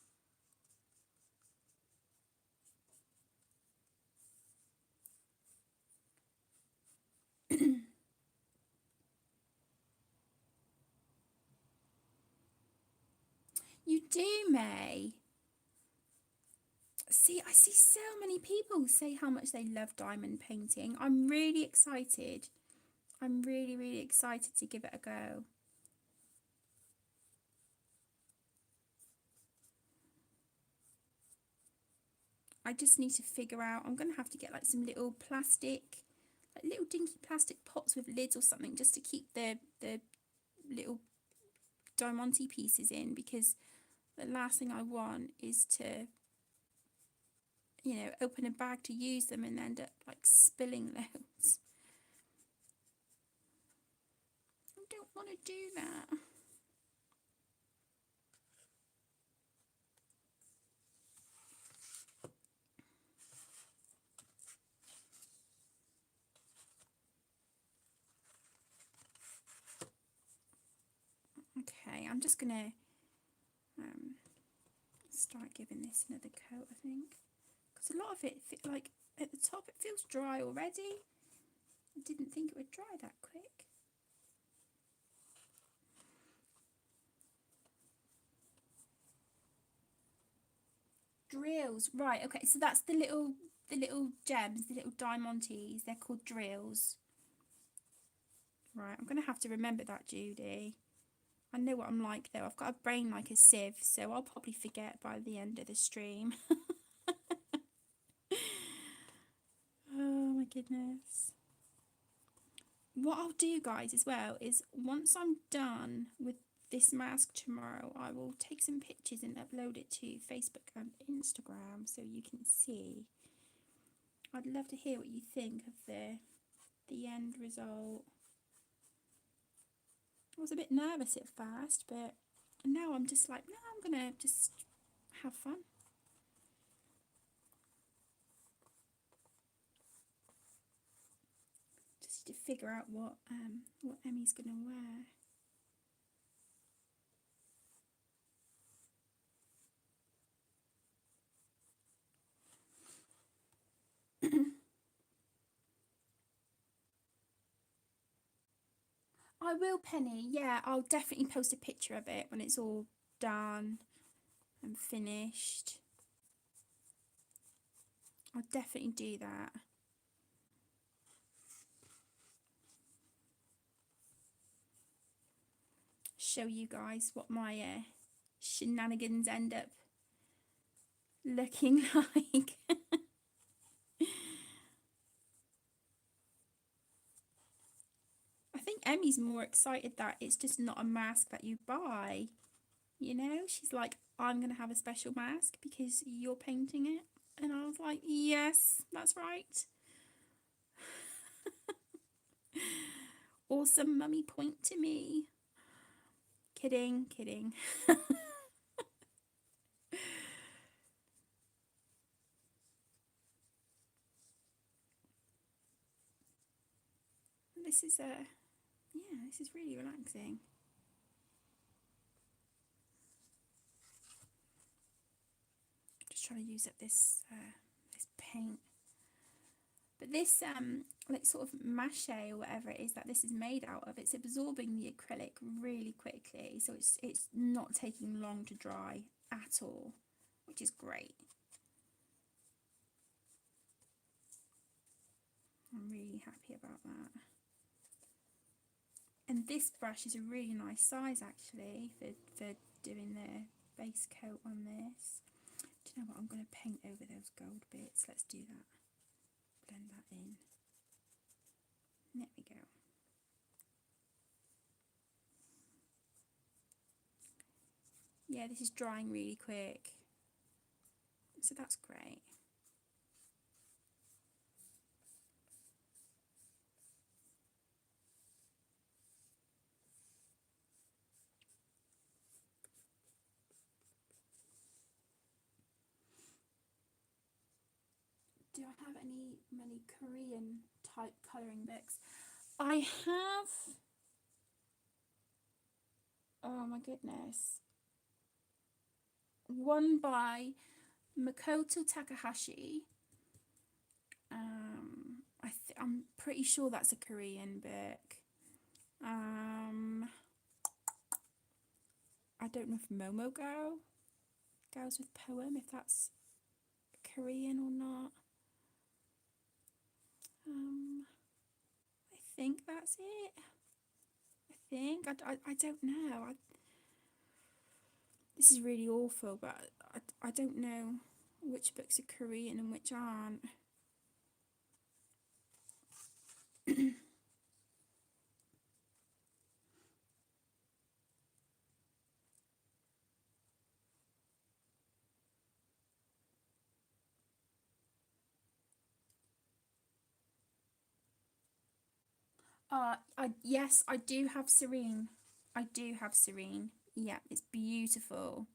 You do, May. See, I see so many people say how much they love diamond painting. I'm really excited. I'm really, really excited to give it a go. I just need to figure out, I'm going to have to get like some little plastic, like little dinky plastic pots with lids or something, just to keep the little diamante pieces in, because the last thing I want is to, you know, open a bag to use them and end up like spilling loads. I don't want to do that. Okay, I'm just gonna start giving this another coat, I think, because a lot of it, like at the top, it feels dry already. I didn't think it would dry that quick. Drills, right? Okay, so that's the little gems, the little diamantes. They're called drills. Right, I'm gonna have to remember that, Judy. I know what I'm like though. I've got a brain like a sieve, so I'll probably forget by the end of the stream. Oh my goodness. What I'll do, guys, as well, is once I'm done with this mask tomorrow, I will take some pictures and upload it to Facebook and Instagram so you can see. I'd love to hear what you think of the end result. I was a bit nervous at first, but now I'm just like, no, I'm gonna just have fun. Just to figure out what Emmy's gonna wear. I will, Penny. Yeah, I'll definitely post a picture of it when it's all done and finished. I'll definitely do that. Show you guys what my shenanigans end up looking like. I think Emmy's more excited that it's just not a mask that you buy. You know, she's like, I'm going to have a special mask because you're painting it. And I was like, yes, that's right. Awesome, mummy, point to me. Kidding, kidding. This is this is really relaxing. Just trying to use up this this paint. But this like sort of mache or whatever it is that this is made out of, it's absorbing the acrylic really quickly, so it's not taking long to dry at all, which is great. I'm really happy about that. And this brush is a really nice size actually for doing the base coat on this. Do you know what? I'm going to paint over those gold bits. Let's do that. Blend that in. There we go. Yeah, this is drying really quick. So that's great. Do I have many Korean type colouring books? I have, oh my goodness, one by Makoto Takahashi. I'm pretty sure that's a Korean book. I don't know if Momo Girl, Girls with Poem, if that's Korean or not. I think that's it. I don't know. This is really awful, but I don't know which books are Korean and which aren't. Yes, I do have Serene. I do have Serene. Yeah, it's beautiful.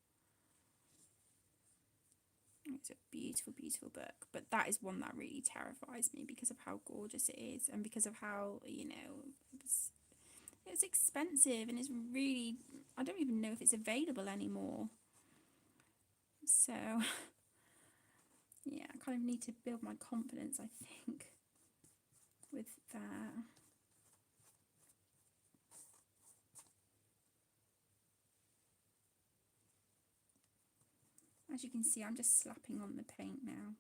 It's a beautiful, beautiful book. But that is one that really terrifies me because of how gorgeous it is and because of how, it's expensive and it's really, I don't even know if it's available anymore. So, yeah, I kind of need to build my confidence, I think, with that. As you can see, I'm just slapping on the paint now.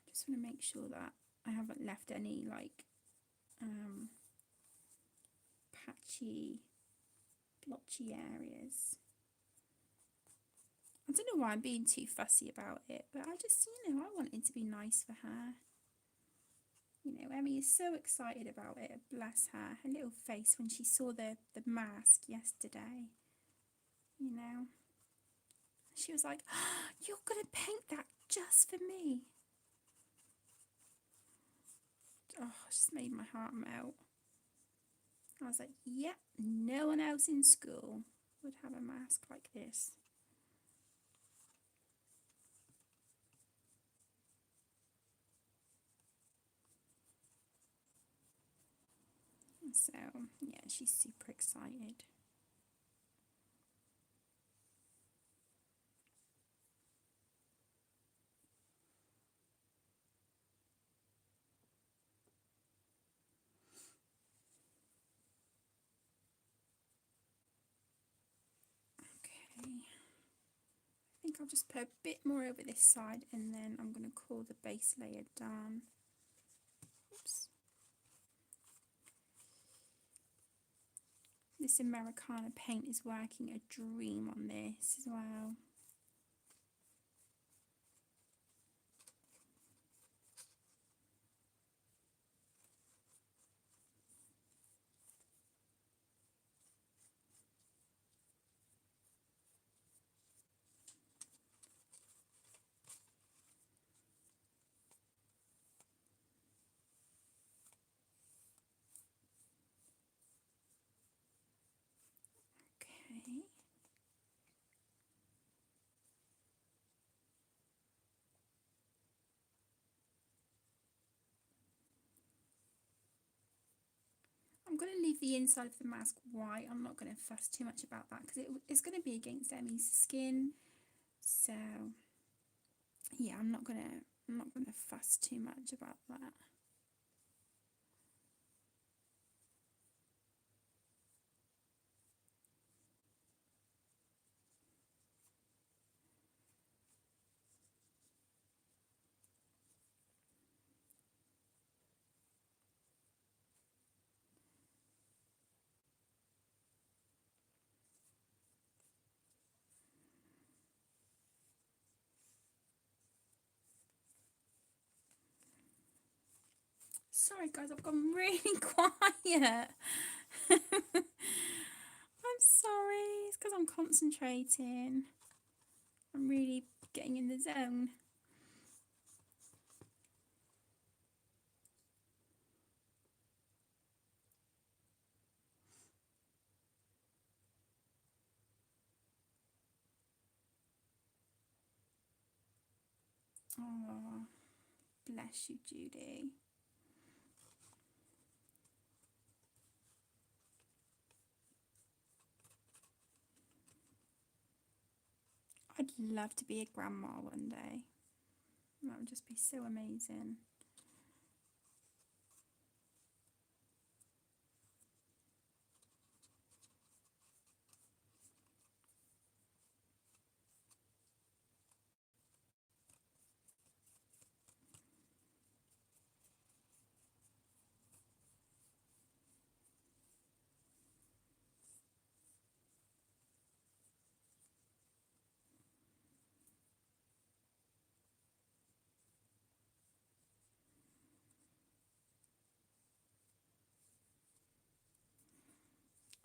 I just want to make sure that I haven't left any patchy, blotchy areas. I don't know why I'm being too fussy about it, but I just, I want it to be nice for her. Emmy is so excited about it. Bless her. Her little face when she saw the mask yesterday. She was like, oh, you're going to paint that just for me. Oh, it just made my heart melt. I was like, yep, no one else in school would have a mask like this. So, yeah, she's super excited. Okay. I think I'll just put a bit more over this side and then I'm going to call the base layer done. Oops. This Americana paint is working a dream on this as well. Okay. I'm going to leave the inside of the mask white. I'm not going to fuss too much about that because it's going to be against Emmy's skin. So yeah, I'm not gonna fuss too much about that. Sorry guys, I've gone really quiet. I'm sorry, it's because I'm concentrating. I'm really getting in the zone. Oh, bless you, Judy. I'd love to be a grandma one day. That would just be so amazing.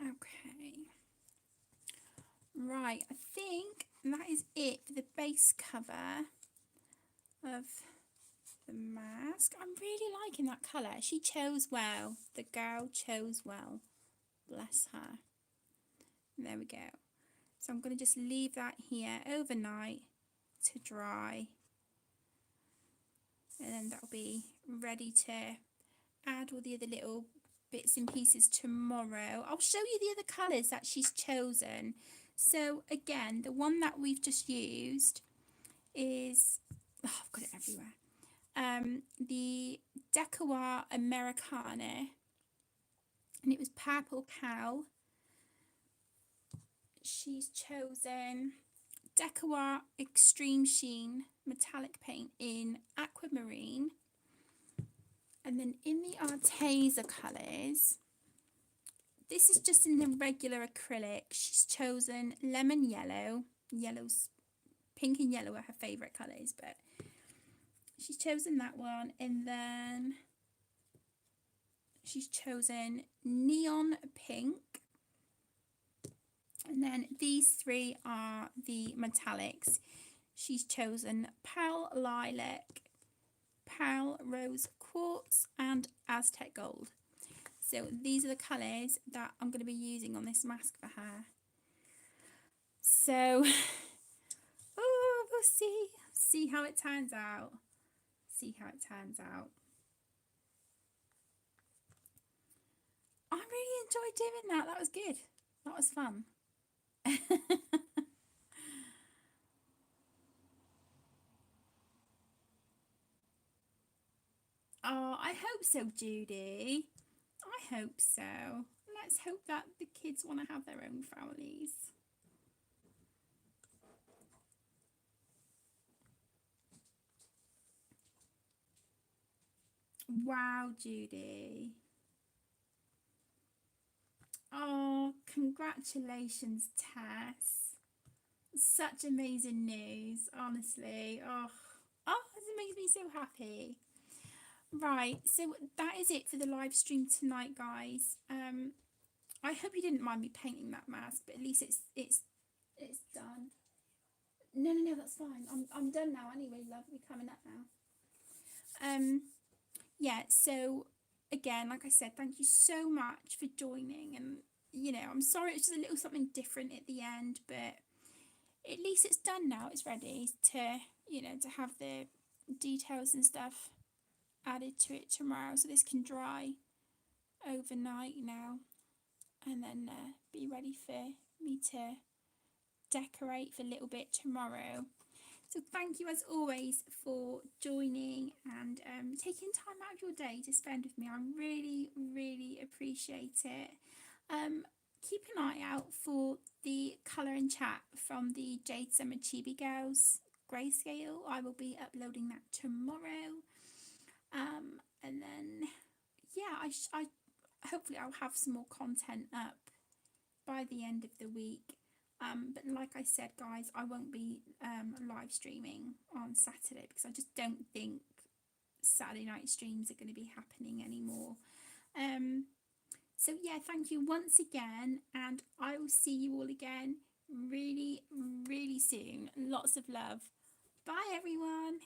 Okay. Right, I think that is it for the base cover of the mask. I'm really liking that colour. She chose well. The girl chose well. Bless her. There we go. So I'm going to just leave that here overnight to dry. And then that'll be ready to add all the other little bits and pieces tomorrow. I'll show you the other colours that she's chosen. So again, the one that we've just used is, oh, I've got it everywhere. The Decoir Americana, and it was Purple Cow. She's chosen Decoir Extreme Sheen metallic paint in aquamarine, and then in the Arteza colours, this is just in the regular acrylic. She's chosen lemon yellow. Yellow's pink and yellow are her favourite colours, but she's chosen that one. And then she's chosen neon pink. And then these three are the metallics. She's chosen Pearl Lilac, Pearl Rose Quartz, and Aztec Gold. So these are the colours that I'm going to be using on this mask for her. So, oh, we'll see how it turns out. See how it turns out. I really enjoyed doing that. That was good. That was fun. Oh, I hope so, Judy. I hope so. Let's hope that the kids want to have their own families. Wow, Judy. Oh, congratulations, Tess. Such amazing news, honestly. Oh, this makes me so happy. Right, so that is it for the live stream tonight, guys. I hope you didn't mind me painting that mask, but at least it's done. No, that's fine. I'm done now anyway, love. We're coming up now. Yeah, so again, like I said, thank you so much for joining, and I'm sorry it's just a little something different at the end, but at least it's done now. It's ready to to have the details and stuff added to it tomorrow, so this can dry overnight now, and then be ready for me to decorate for a little bit tomorrow. So thank you as always for joining and taking time out of your day to spend with me. I really appreciate it. Keep an eye out for the colour and chat from the Jade Summer Chibi Girls grayscale. I will be uploading that tomorrow. And then yeah, I hopefully I'll have some more content up by the end of the week. But like I said, guys, I won't be live streaming on Saturday because I just don't think Saturday night streams are going to be happening anymore. So yeah, thank you once again, and I will see you all again really, really soon. Lots of love. Bye, everyone.